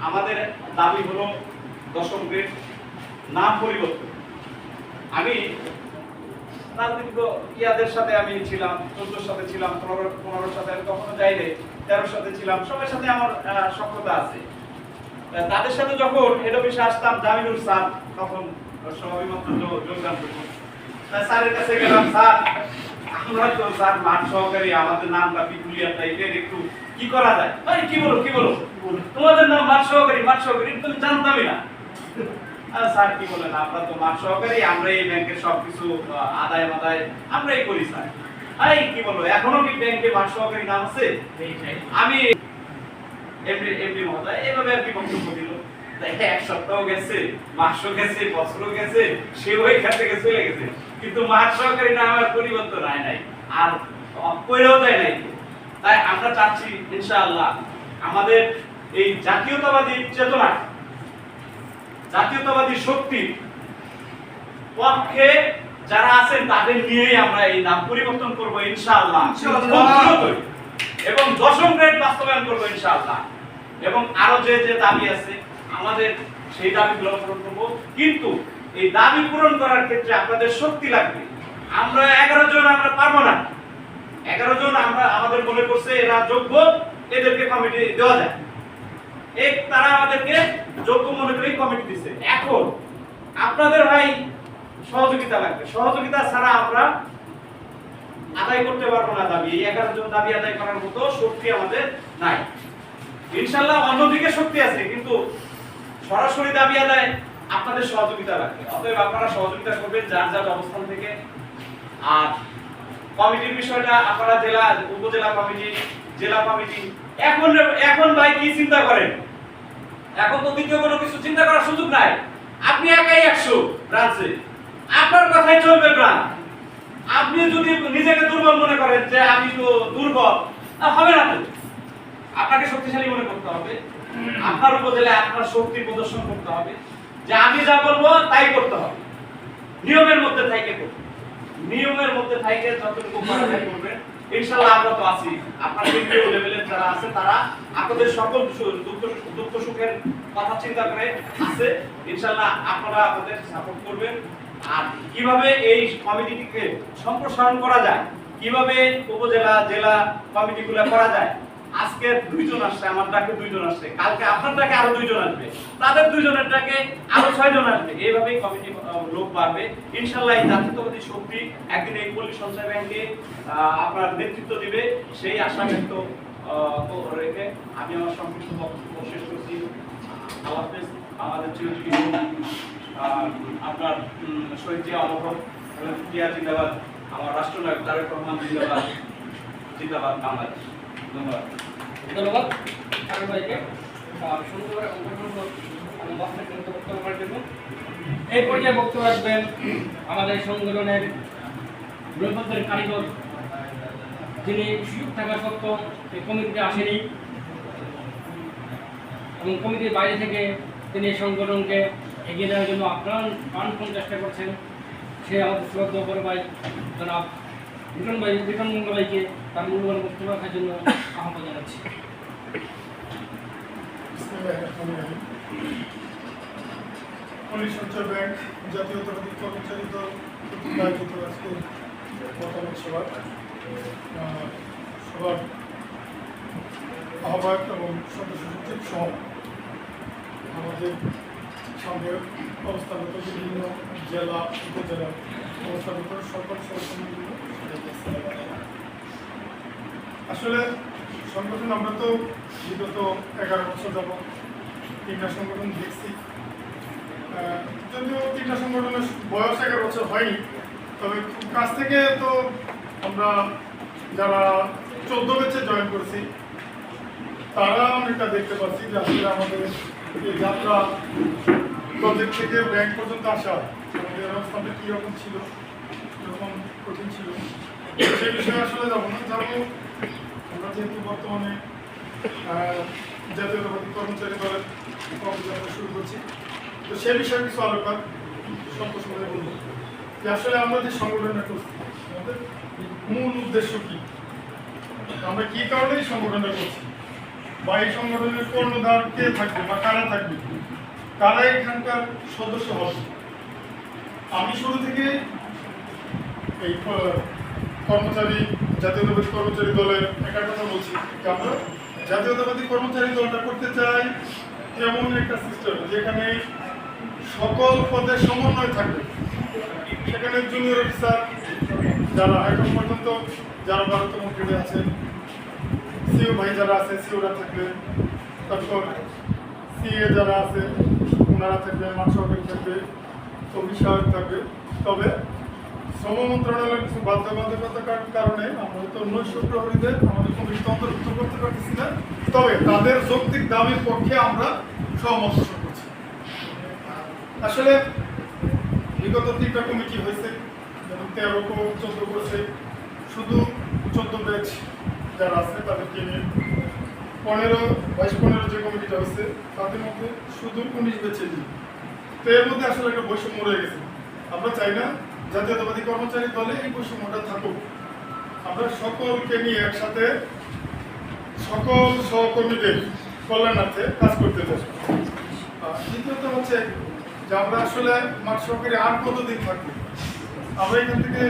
আমাদের দাবি হলো 10ম গ্রেড নাম পরিবর্তন। আমি রাজনীতিক ইয়াদের সাথে আমি ছিলাম, 14 সাথে ছিলাম, 15 সাথে আমি কখনো যাইনি, 13 সাথে ছিলাম, সবার সাথে আমার সখ্যতা আছে। তাদের সাথে যখন হেড অফিসে আসতাম, জামিনুর স্যার তখন সভাপতি যোগদান করতেন, স্যারের কাছে গেলাম, স্যার আমরা তো স্যার মাঠ সহকারী, আমাদের নামটা পিকুলিয়ার টাইপের, একটু কি করা যায়? আরে কি বলো তোমাদের নাম মাঠ সহকারী, তুমি জানতামই না। স্যার কি বলেন, আমরা তো মাঠ সহকারী, আমরা এই ব্যাংকের সবকিছু আদায় আমরাই করি স্যার। আরে কি বলো, এখনো কি ব্যাংকে মাঠ সহকারী নাম আছে? আমি এমডি মহোদয় এভাবে আর কি বক্তব্য দিল। এক সপ্তাহ গেছে, মাসও গেছে, বছরও গেছে, সে ওইখান থেকে চলে গেছে, কিন্তু মাঠ সহকারী নাম আর পরিবর্তন হয় নাই, আর কইরাও যায় নাই। তাই আমরা চাচ্ছি ইনশাআল্লাহ আমাদের এই জাতীয়তাবাদী চেতনা, জাতীয়তাবাদী শক্তি পক্ষে যারা আছেন তাদের নিয়েই আমরা এই নাম পরিবর্তন করব ইনশাআল্লাহ, এবং 10ম গ্রেড বাস্তবায়ন করব ইনশাআল্লাহ। এবং আরো যে যে দাবি আছে আমাদের সেই দাবিগুলো পূরণ করব, কিন্তু এই দাবি পূরণ করার ক্ষেত্রে আপনাদের শক্তি লাগবে। আমরা 11 জন আমরা পারবো না, 11 জন আমরা আমাদের মনে করছে এরা যোগ্য, এদেরকে কমিটি দেওয়া যায়, তারা আমাদেরকে যোগ্য মনে করে কমিটি দিচ্ছে। এখন আপনাদের ভাই সহযোগিতা লাগবে, সহযোগিতা ছাড়া আমরা আদায় করতে পারবো না দাবি। এই 11 জন দাবি আদায় করার মতো শক্তি আমাদের নাই। ইনশাআল্লাহ অন্যদিকে শক্তি আছে, কিন্তু সরাসরি দাবি আদায় আপনাদের সহযোগিতা লাগবে। অতএব আপনারা সহযোগিতা করবেন যার যার অবস্থান থেকে। আর কমিটির বিষয়টা আপনারা জেলা, উপজেলা কমিটি, জেলা কমিটি, এখন ভাই কি চিন্তা করেন? এখন তো দ্বিতীয় কোনো কিছু চিন্তা করার সুযোগ নাই। আপনি একাই 100 ব্রাঞ্চে, আপনার কথাই চলবে ব্রাঞ্চ। আপনি যদি নিজেকে দুর্বল মনে করেন যে আমি তো দুর্বল, হবে না তো। আপনাকে শক্তিশালী মনে করতে হবে, আপনার উপজেলায় আপনার শক্তি প্রদর্শন করতে হবে, যে আমি যা বলবো তাই করতে হবে, নিয়মের মধ্যে থাইকে করতে, নিয়মের মধ্যে থাইকে যতটুকু করা যায় করবেন। ইনশাআল্লাহ আমরা তো আছি, আপনার কেন্দ্রীয় লেভেলের যারা আছে তারা আপনাদের সকল দুঃখ সুখের কথা চিন্তা করে আছে। ইনশাআল্লাহ আপনারা আমাদের সাপোর্ট করবেন। আর কিভাবে এই কমিটিটিকে সম্প্রসারণ করা যায়, কিভাবে উপজেলা জেলা কমিটিগুলো করা যায়, আজকে 2 জন আসছে, আমার ডাকে 2 জন আসছে, কালকে আপনার ডাকে আরো 2 জন আসবে, তাদের 2 জনের ডাকে আরো 6 জন আসবে। এইভাবেই কমিটি লোক বাড়বে ইনশাআল্লাহ। এই জাতীয়তাবাদী শক্তি একদিন এই পল্লী সঞ্চয় ব্যাংকে আপনার নেতৃত্ব দিবে, সেই আশা ব্যক্ত রেখে আমি আমার সংক্ষিপ্ত বক্তব্য শেষ করছি। আল্লাহ হাফেজ। আমাদের চিরজীবী আপনার শহীদ জিয়া অমর জিয়া জিন্দাবাদ, আমার রাষ্ট্রনায়ক তারেক রহমান জিন্দাবাদ, জিন্দাবাদ বাংলাদেশ। ধন্যবাদ। ধন্যবাদ আরো ভাইকে সুন্দর বক্তব্য করার জন্য। এই পর্যায়ে বক্তব্য রাখবেন আমাদের সংগঠনের বৃহত্তর কারিগর, যিনি সুযোগ থাকা সত্ত্বেও এই কমিটিতে আসেনি এবং কমিটির বাইরে থেকে তিনি এই সংগঠনকে এগিয়ে নেওয়ার জন্য প্রাণপণ চেষ্টা করছেন। সে আমাদের শ্রদ্ধা বড় ভাই জনাব বিটন মঙ্গল ভাইকে তার মূল্যবান বক্তব্য রাখার জন্য আহ্বান জানাচ্ছি। পল্লী সঞ্চয় ব্যাংক জাতীয়তাবাদী কর্মচারী দল আয়োজিত আজকে মতামত সভার আহ্বায়ক এবং সদস্য সচিব সহ আমাদের সামনে অবস্থানগত বিভিন্ন জেলা উপজেলা অবস্থানগত সকল সংগঠনগুলো আসলে সংগঠন আমরা তো বিগত 11 বছর যাব 3টা সংগঠন দেখছি। যদিও 3টা সংগঠনের বয়স 11 বছর হয়নি, তবে কাছ থেকে তো আমরা যারা 14 ব্যাচে জয়েন করেছি তারা অনেকটা দেখতে পাচ্ছি যে আসলে আমাদের এই যাত্রা প্রজেক্ট থেকে ব্যাংক পর্যন্ত আসা আমাদের অবস্থানটা কীরকম ছিল, কীরকম কঠিন ছিল সেই বিষয়ে আসলে যাবো না। যাবো আমরা যেহেতু বর্তমানে জাতীয়তাবাদী কর্মচারী দলের কর্মযাত্রা শুরু করছি, তো সে বিষয়ে কিছু আলোচনা সন্তোষ করে বলব যে আসলে আমরা যে সংগঠনটা করছি আমাদের মূল উদ্দেশ্য কী, আমরা কী কারণে এই সংগঠনটা করছি, বা এই সংগঠনের কর্ণধার কে থাকবে বা কারা থাকবে, কারা এখানকার সদস্য হবে। আমি শুরু থেকে এই কর্মচারী জাতীয়তাবাদী কর্মচারী দলের একটা কথা বলছি যে আমরা জাতীয়তাবাদী কর্মচারী দলটা করতে চাই এমন একটা সিস্টেম যেখানে সকল পদের সমন্বয় থাকবে। সেখানে জুনিয়র অফিসার যারা এখন পর্যন্ত যারা 12তম গ্রেডে আছেন, সিও ভাই যারা আছে সিওরা থাকবে, তারপর সিএ যারা আছে ওনারা থাকবে, মাঠ সহকারী থাকবে, অফিসার থাকবে। তবে শ্রম মন্ত্রণালয়ের কিছু বাধ্যবাধকতার কারণে আমরা হয়তো নৈশ প্রহরীদের আমাদের কমিটিতে অন্তর্ভুক্ত করতে পারতেছি না, তবে তাদের যৌক্তিক দাবির পক্ষে আমরা সহমত পোষণ করছি। আসলে বিগত 3টা কমিটি হয়েছে, যেমন 13 14 করেছে, শুধু 14 ব্যাচ যারা আছে তাদেরকে নিয়ে 22-15 যে কমিটিটা হয়েছে তাদের মধ্যে শুধু 19 ব্যাচে নিয়ে। তো এর মধ্যে আসলে একটা বৈষম্য রয়ে গেছে। আমরা চাই না জাতীয়তাবাদী কর্মচারী দলে এই বৈষম্যটা থাকুক। আমরা সকলকে নিয়ে একসাথে সকল সহকর্মীদের কল্যাণার্থে কাজ করতে চাই। দ্বিতীয়ত হচ্ছে যে আমরা আসলে মাঠ সহকারী আর কতদিন থাকবো। আমরা এখান থেকে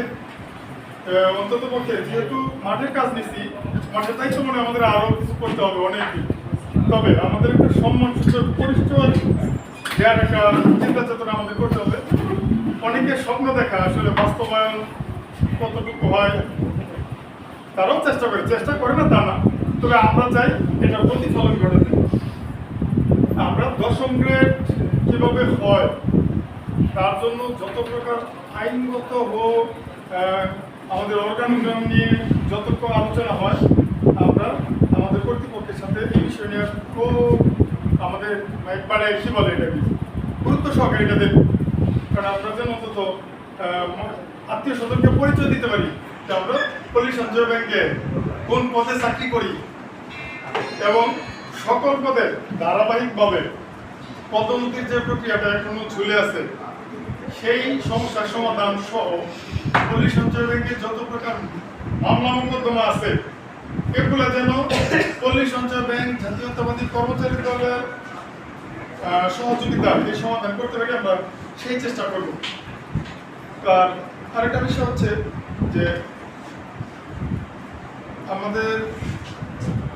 অন্তত পক্ষে যেহেতু মাঠের কাজ নিচ্ছি, মাঠের দায়িত্ব মনে আমাদের আরও কিছু করতে হবে অনেক দিন। তবে আমাদের একটা সম্মানসূচক পরিচয় দেওয়ার একটা চিন্তা চেতনা আমাদের করতে হবে। অনেকে স্বপ্ন দেখা আসলে বাস্তবায়ন কতটুকু হয় তারাও চেষ্টা করে না তা না, তবে আমরা চাই এটা প্রতিফলন ঘটাতে। আমরা 10ম গ্রেড কীভাবে হয় তার জন্য যত প্রকার আইনগত হোক আমাদের অর্গানোগ্রাম নিয়ে যত আলোচনা হয়, আমরা আমাদের কর্তৃপক্ষের সাথে এই বিষয় নিয়ে খুব আমাদের একবারে কী বলে এটাকে গুরুত্ব সহকারে এটা দেব। কারণ আমরা যেন অন্তত আত্মীয় স্বজনকে পরিচয় দিতে পারি যে আমরা পল্লী সঞ্চয় ব্যাংকে কোন পদে চাকরি করি এবং সকল পদে ধারাবাহিকভাবে পদোন্নতির যে প্রক্রিয়াটা এখনো ঝুলে আছে সেই সমস্যার সমাধান সহ পল্লী সঞ্চয় ব্যাংকের যত প্রকার মামলা মোকদ্দমা আছে এগুলো যেন পল্লী সঞ্চয় ব্যাংক জাতীয়তাবাদী কর্মচারী দলের সহযোগিতা এই সমাধান করতে পারি, আমরা সেই চেষ্টা করব। আর আরেকটা বিষয় হচ্ছে যে আমাদের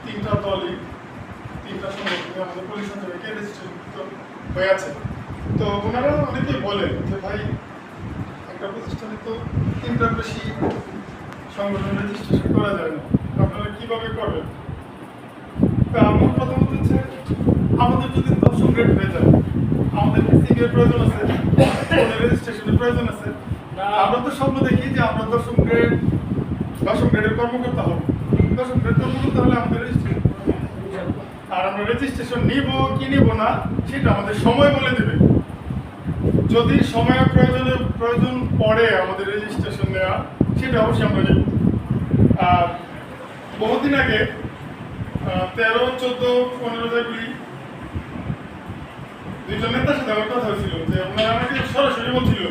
3টা দলই 3টা সংগঠনে আমাদের পল্লী সঞ্চয় ব্যাংকে রেজিস্ট্রেশন হয়ে আছে। তো ওনারা অনেকেই বলেন যে ভাই একটা প্রতিষ্ঠানে তো 3টার বেশি সংগঠন রেজিস্ট্রেশন করা যায় না, আপনারা কীভাবে করবেন? তা আমার প্রথমত হচ্ছে আমাদের যদি 10ম গ্রেড হয়ে যায় আমাদের সিভির প্রয়োজন আছে, রেজিস্ট্রেশনের প্রয়োজন আছে। আমরা তো স্বপ্ন দেখি যে আমরা 10ম গ্রেডের কর্মকর্তা হব। 10ম গ্রেড কর্মকর্তা হলে আমাদের রেজিস্ট্রেশন, আর আমরা রেজিস্ট্রেশন নিব কি নিব না সেটা আমাদের সময় বলে দেবে। যদি সময়ের প্রয়োজন পড়ে আমাদের রেজিস্ট্রেশন নেওয়া, সেটা অবশ্যই আমরা নেব। আর বহুদিন আগে 13, 14, 15 জায়গাগুলি দুইজন নেতার সাথে আমার কথা হয়েছিল যে ওনারা আমাকে সরাসরি বলছিল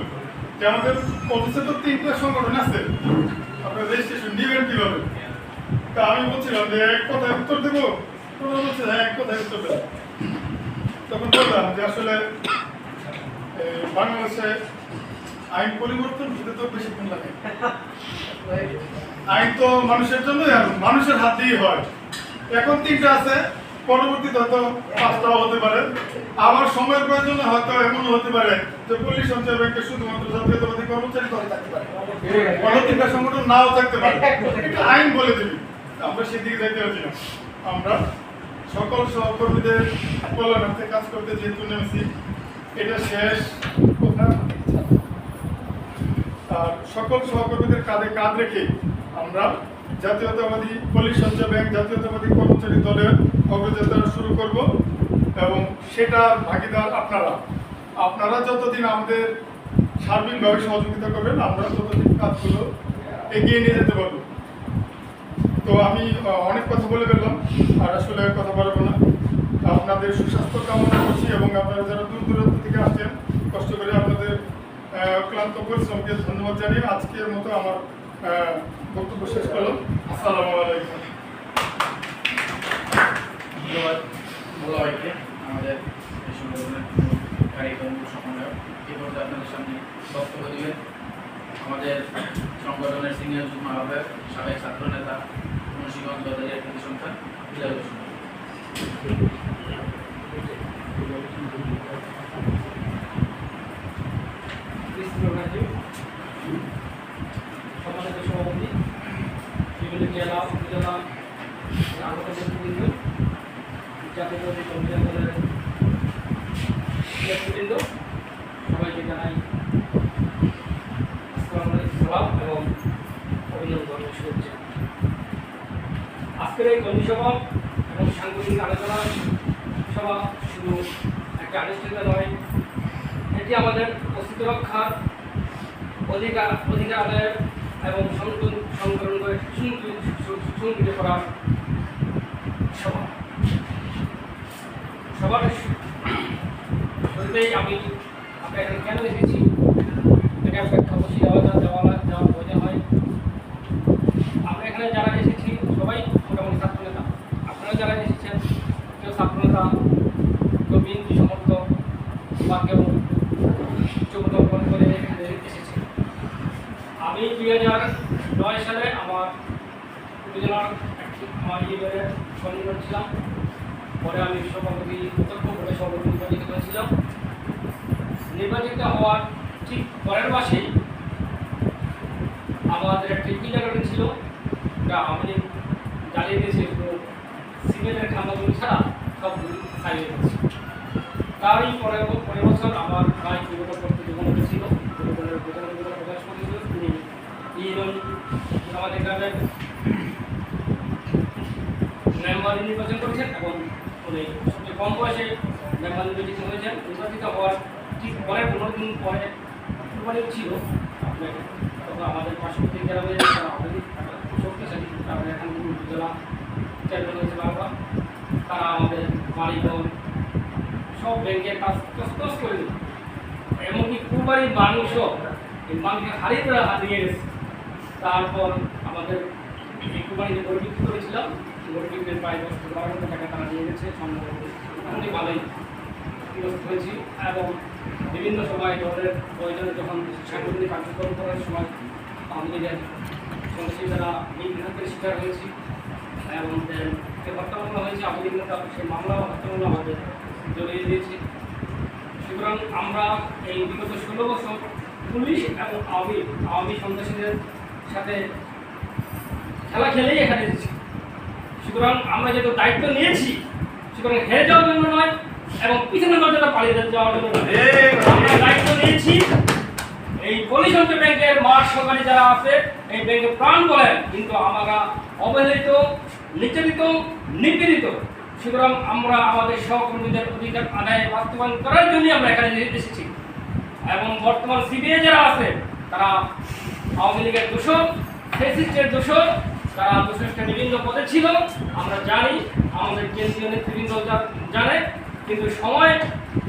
যে আমাদের অফিসে তো 3টা সংগঠন আছে, আপনারা রেজিস্ট্রেশন নেবেন কীভাবে? তা আমি বলছিলাম যে এক কথায় উত্তর দেবো, ওনারা বলছে হ্যাঁ এক কথায় উত্তর দেবো। তখন বললাম যে আসলে বাংলাদেশে আইন পরিবর্তন হতে তো বেশিক্ষণ লাগে। আইন তো মানুষের জন্যই, আর মানুষের হাত দিয়েই হয়। এখন 3টা আছে, পরবর্তীতে হয়তো 5টাও হতে পারে। আমার সময়ের প্রয়োজনে হয়তো এমনও হতে পারে যে পল্লী সঞ্চয় ব্যাংকে শুধুমাত্র জাতীয়তাবাদী কর্মচারী দল থাকতে পারে, অন্য 3টা সংগঠন নাও থাকতে পারে। এটা আইন বলে দেবে, আমরা সেদিকে যাইতে পারছি না। আমরা সকল সহকর্মীদের কল্যাণার্থে কাজ করতে যেহেতু নেমেছি, এটা শেষ কথা। আর সকল সহকর্মীদের কাঁধে কাঁধ রেখে আমরা জাতীয়তাবাদী পল্লী সঞ্চয় ব্যাংক জাতীয়তাবাদী কর্মচারী দলের অগ্রযাত্রা শুরু করব এবং সেটার ভাগিদার আপনারা যতদিন আমাদের সার্বিকভাবে সহযোগিতা করবেন আমরা ততদিন কাজগুলো এগিয়ে নিয়ে যেতে পারবো। তো আমি অনেক কথা বলে ফেললাম, আর আসলে কথা বলবো না। আপনাদের সুস্বাস্থ্য কামনা করছি এবং আপনারা যারা দূর দূরান্ত থেকে আসছেন কষ্ট করে আপনাদের ক্লান্ত পরিশ্রমকে ধন্যবাদ জানিয়ে আজকের মতো আমার বক্তব্য শেষ করলাম। আসসালামু আলাইকুম। ধন্যবাদ ভাইকে, আমাদের এই সংগঠনের কারিগর সমন্বয় এই পর্যায়ে আপনাদের সামনে বক্তব্য দিবেন আমাদের সংগঠনের সিনিয়র যুগ্ম আহ্বায়ক সাবেক ছাত্র নেতা মুন্সিগঞ্জ বাজারের কৃতি সন্তান বিলাল হোসেন। সম্মানিত সভাপতি, বিভিন্ন জেলা উপজেলা আহ্বায়কবৃন্দ, জাতীয়তাবাদী কর্মচারী দলের নেতৃবৃন্দ, সবাইকে জানাই আসসালামু আলাইকুম সালাম এবং অভিনন্দন শুভেচ্ছা। আজকের এই কর্মী সভা এবং সাংগঠনিক আলোচনা সভা শুধু একটা আনুষ্ঠানিক নয়, এটি আমাদের অস্তিত্ব রক্ষার অধিকার আদায়ের এবং সংকলন করে সুসংগঠিত করার সবার শুরুতেই আমি আপনার এখানে কেন এসেছি এটা ব্যাখ্যা অবশ্যই যাওয়ার প্রয়োজন হয়। আমরা এখানে যারা এসেছি সবাই মোটামুটি ছাত্রনেতা, আপনারা যারা এসেছেন কেউ ছাত্রনেতা, কেউ বিএনপি সমর্থক বা কেউ উচ্চপদক করে এখানে এসেছে। আমি 2009 সালে আমার উপজেলার আমার ইউনিয়নের সম্মেলন ছিলাম, পরে আমি সভাপতি প্রত্যক্ষ করে সভাপতি নির্বাচিত হয়েছিলাম। নির্বাচিত হওয়ার ঠিক পরের মাসেই আমাদের একটি কিন্ডারগার্টেন ছিল, যা আমি জ্বালিয়ে দিয়েছি, সিমেন্টের খাম্বাগুলো ছাড়া সবগুলি খাইয়ে দিয়েছি। তারই পরের বছর আমার ভাই যুবদল করতে জীবন ছিল, যুবদলের প্রকাশ করেছিল। তিনি আমাদের গ্রামের মেম্বার নির্বাচন করেছেন এবং উনি সবচেয়ে কম বয়সে মেম্বার নির্বাচিত হয়েছেন। নির্বাচিত হওয়ার ঠিক পরের 15 দিন পরে কুরবানিও ছিল আপনাকে, তখন আমাদের পার্শ্ববর্তী গ্রামে শক্তিশালী তারপরে এখন উপজেলা চেয়ারম্যান হয়েছে বাবা, তারা আমাদের বাড়িঘর সব ব্যাংকের কাজ তস করে দিল। এমনকি কুরবানির মাংসও এই মাংসের হারিয়ে গেছে। তারপর আমাদের এই কুরবানিতে গরু বিক্রি করেছিলাম, গরু বিক্রির প্রায় 10 থেকে 12 লক্ষ টাকা তারা নিয়ে গেছে। মোটামুটি ভালোই বিরক্ত হয়েছি এবং বিভিন্ন সময় দলের প্রয়োজনে যখন সাংগঠনিক কার্যক্রম করার সময় আমাদের সন্ত্রাসী দ্বারা নির্বিঘাতের শিকার হয়েছি এবং হত্যা মামলা হয়েছে। আমাদের সেই মামলা হত্যা মামলা আমাদের জড়িয়ে দিয়েছি। সুতরাং আমরা এই বিগত 16 বছর পুলিশ এবং আওয়ামী সন্ত্রাসীদের সাথে খেলা খেলেই এখানে এসেছি। সুতরাং আমরা যেহেতু দায়িত্ব নিয়েছি, সুতরাং হেরে যাওয়ার জন্য নয় এবং পিছনে দরজাটা পালিয়ে যাওয়ার জন্য আমরা দায়িত্ব নিয়েছি। এই পল্লী সঞ্চয় ব্যাংকের মাঠ সহকারী যারা আছে এই ব্যাংকে প্রাণ বলেন, কিন্তু আমরা অবহেলিত, নির্যাতিত, নিপীড়িত। সুতরাং আমরা আমাদের সহকর্মীদের অধিকার আদায় বাস্তবায়ন করার জন্যই আমরা এখানে এসেছি। এবং বর্তমান সিবিআই যারা আছে তারা আওয়ামী লীগের দোষর, ফ্যাসিস্টের দোষর, তারা দোষরটা বিভিন্ন পদে ছিল, আমরা জানি, আমাদের কেন্দ্রীয় নেতৃবৃন্দ জানে। কিন্তু সময়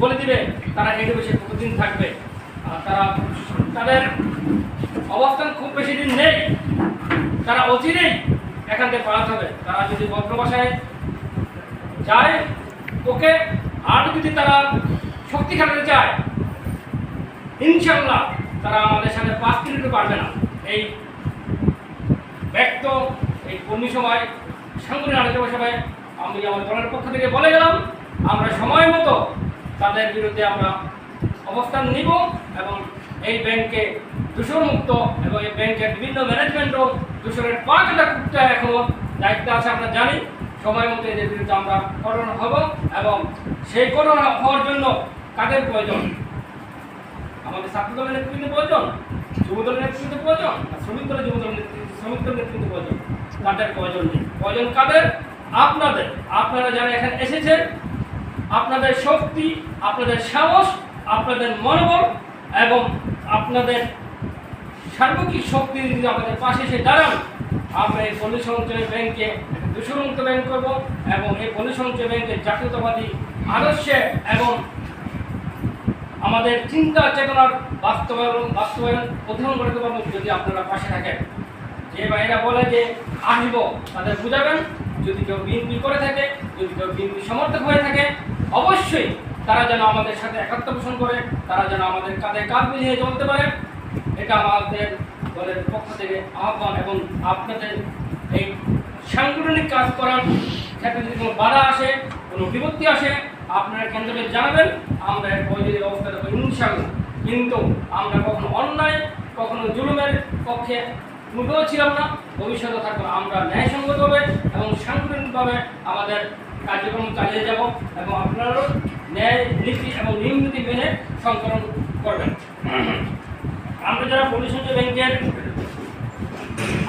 বলে দিবে তারা এই দেশে কতদিন থাকবে। তারা তাদের অবস্থান খুব বেশি দিন নেই, তারা অচিরেই এখান থেকে পালাতে হবে। তারা যদি ভদ্র ভাষায় যায় ওকে, আর যদি তারা শক্তি খাটাতে চায় ইনশাল্লাহ তারা আমাদের সাথে 5 মিনিটও পারবে না। এই ব্যক্ত এই কর্মী সভায় সাংগঠনিক আলোচনা সভায় আমি আমার দলের পক্ষ থেকে বলে গেলাম, আমরা সময় মতো তাদের বিরুদ্ধে আমরা অবস্থান নিব এবং এই ব্যাংকে দূষণমুক্ত এবং এই ব্যাংকের বিভিন্ন ম্যানেজমেন্টও দূষণের পাঁচটা কুপটা এখনও দায়িত্ব আছে। আমরা জানি সময় মতো এদের বিরুদ্ধে আমরা করোনা হব এবং সেই করোনা হওয়ার জন্য কাদের প্রয়োজন? আমাদের ছাত্র দলের নেতৃত্বের প্রয়োজন, যুব দলের নেতৃত্বের প্রয়োজন, শ্রমিক দলের শ্রমিক দলের নেতৃত্বের প্রয়োজন। তাদের প্রয়োজন নেই। প্রয়োজন কাদের? আপনাদের। আপনারা যারা এখানে এসেছেন, আপনাদের শক্তি, আপনাদের সাহস, আপনাদের মনোবল এবং আপনাদের সার্বক্ষিক শক্তি যদি আমাদের পাশে এসে দাঁড়ান, আমরা এই পল্লী সঞ্চয় ব্যাংকে দূষণমুক্ত ব্যাংক করব এবং এই পল্লী সঞ্চয় ব্যাংকের জাতীয়তাবাদী আদর্শে এবং আমাদের চিন্তা চেতনার বাস্তবায়ন অধ্যয়ন করতে পারবো যদি আপনারা পাশে থাকেন। যে ভাইরা বলে যে আসব, তাদের বুঝাবেন। যদি কেউ বিএনপি করে থাকে, যদি কেউ বিএনপি সমর্থক হয়ে থাকে, অবশ্যই তারা যেন আমাদের সাথে একাত্ম পোষণ করে, তারা যেন আমাদের কাঁধে কাঁধ মিলিয়ে চলতে পারে। এটা আমাদের দলের পক্ষ থেকে আহ্বান। এবং আপনাদের এই সাংগঠনিক কাজ করার ক্ষেত্রে যদি কোনো বাধা আসে, কোনো বিপত্তি আসে, আপনারা কেন্দ্রকে জানাবেন। আমরা এর প্রয়োজনীয় ব্যবস্থা দেবো ইনশাআল্লাহ। কিন্তু আমরা কখনো অন্যায়, কখনো জুলুমের পক্ষে পূর্বেও ছিলাম না, ভবিষ্যতে থাকবো। আমরা ন্যায়সঙ্গতভাবে এবং সাংগঠনিকভাবে আমাদের কার্যক্রম চালিয়ে যাব এবং আপনারাও ন্যায় নীতি এবং নিয়ম নীতি মেনে সংকলন করবেন। আমরা যারা পল্লী সঞ্চয় ব্যাংকের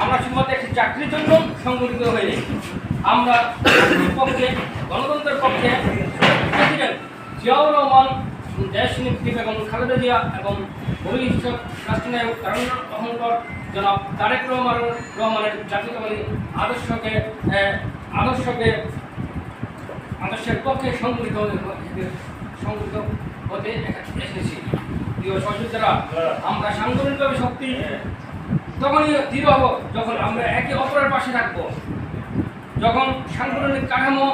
আমরা শুধুমাত্র একটি চাকরির জন্য সংগঠিত হয়নি, আমরা পক্ষে, গণতন্ত্রের পক্ষে প্রেসিডেন্ট জিয়াউর রহমান দেশ নেত্রী বেগম খালেদা জিয়া এবং ভবিষ্যৎ রাষ্ট্রনায়ক তারুণ্যের অহংকার জনাব তারেক রহমানের জাতীয়তাবাদী আদর্শের পক্ষে সংগঠিত হতে এসেছি। প্রিয় সহযোদ্ধারা, আমরা সাংগঠনিকভাবে শক্তি তখনই দৃঢ় হব যখন আমরা একে অপরের পাশে থাকবো, যখন সাংগঠনিক কাঠামো